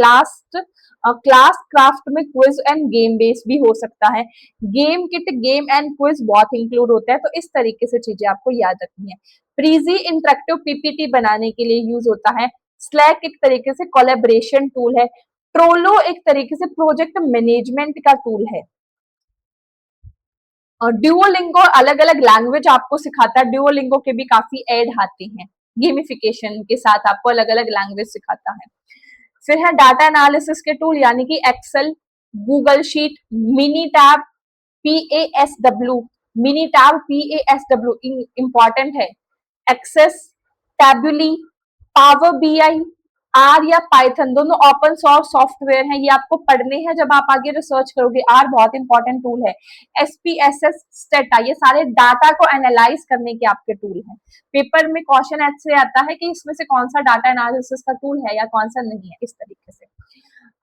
क्लास क्राफ्ट में क्विज एंड गेम बेस्ड भी हो सकता है। Game kit game and quiz बहुत इंक्लूड होता है, तो इस तरीके से चीजें आपको याद रखनी है। प्रीजी इंटरेक्टिव PPT बनाने के लिए यूज होता है। स्लैक एक तरीके से कोलैबोरेशन टूल है। ट्रोलो एक तरीके से प्रोजेक्ट मैनेजमेंट का टूल है। और ड्यूओलिंगो अलग अलग लैंग्वेज आपको सिखाता है। ड्यूओलिंगो के भी काफी ऐड आते हैं, गेमिफिकेशन के साथ आपको अलग अलग लैंग्वेज सिखाता है। फिर है डाटा एनालिसिस के टूल, यानी कि Excel, Google Sheet, Minitab, PASW। Minitab PASW important है। Access, Tableau, Power BI, R या पाइथन दोनों ओपन सोर्स सॉफ्टवेयर हैं। ये आपको पढ़ने हैं जब आप आगे रिसर्च करोगे। आर बहुत इंपॉर्टेंट टूल है। SPSS, स्टेटा, ये सारे डाटा को एनालाइज करने के आपके टूल हैं। पेपर में क्वेश्चन ऐसे आता है कि इसमें से कौन सा डाटा एनालिसिस का टूल है या कौन सा नहीं है, इस तरीके से।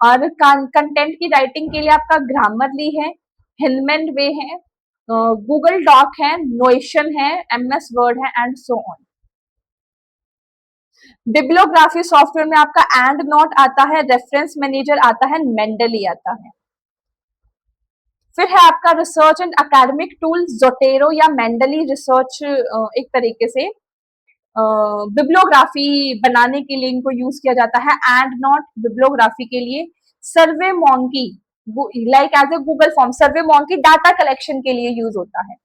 और कंटेंट की राइटिंग के लिए आपका ग्रामरली है, हिंदमैन वे है, गूगल डॉक है, नोशन है, MS वर्ड है and so on. Bibliography software में आपका एंड नोट आता है, रेफरेंस मैनेजर आता है, मेंडली आता है। फिर है आपका research and academic tool, Zotero या मेंडली रिसर्च एक तरीके से बिब्लियोग्राफी बनाने के लिए इनको यूज किया जाता है। एंड नोट बिब्लियोग्राफी के लिए। SurveyMonkey like as a Google form, SurveyMonkey data collection के लिए यूज होता है।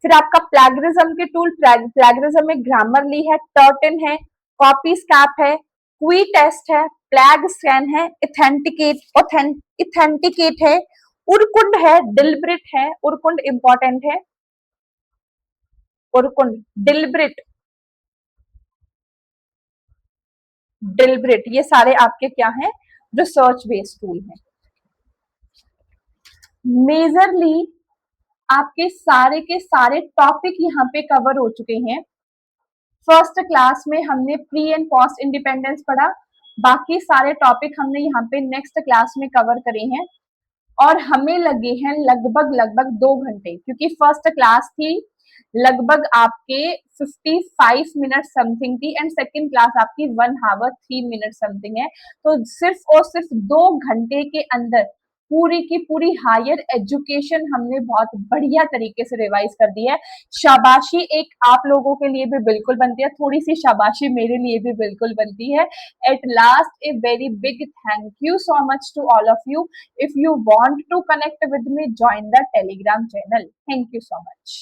फिर आपका प्लैगरिज्म के टूल, प्लैगरिज्म में ग्रामरली है, टर्टन है, कॉपी स्कैप है, क्वी टेस्ट है, प्लैग स्कैन है, इथेंटिकेट है, उरकुंड है, डिलब्रिट है। उरकुंड इंपॉर्टेंट है। उरकुंड, डिलब्रिट, ये सारे आपके क्या हैं, रिसर्च बेस्ड टूल हैं। मेजरली आपके सारे के सारे टॉपिक यहाँ पे कवर हो चुके हैं। फर्स्ट क्लास में हमने प्री एंड पोस्ट इंडिपेंडेंस पढ़ा, बाकी सारे टॉपिक हमने यहाँ पे नेक्स्ट क्लास में कवर करे हैं। और हमें लगे हैं लगभग 2 घंटे, क्योंकि फर्स्ट क्लास थी लगभग आपके 55 मिनट समथिंग थी एंड सेकंड क्लास आपकी 1 आवर 3 मिनट समथिंग है। तो सिर्फ और सिर्फ 2 घंटे के अंदर पूरी की पूरी हायर एजुकेशन हमने बहुत बढ़िया तरीके से रिवाइज कर दी है। शाबाशी एक आप लोगों के लिए भी बिल्कुल बनती है, थोड़ी सी शाबाशी मेरे लिए भी बिल्कुल बनती है। At last a very big thank you so much to all of you. If you want to connect with me, join the Telegram channel. Thank you so much.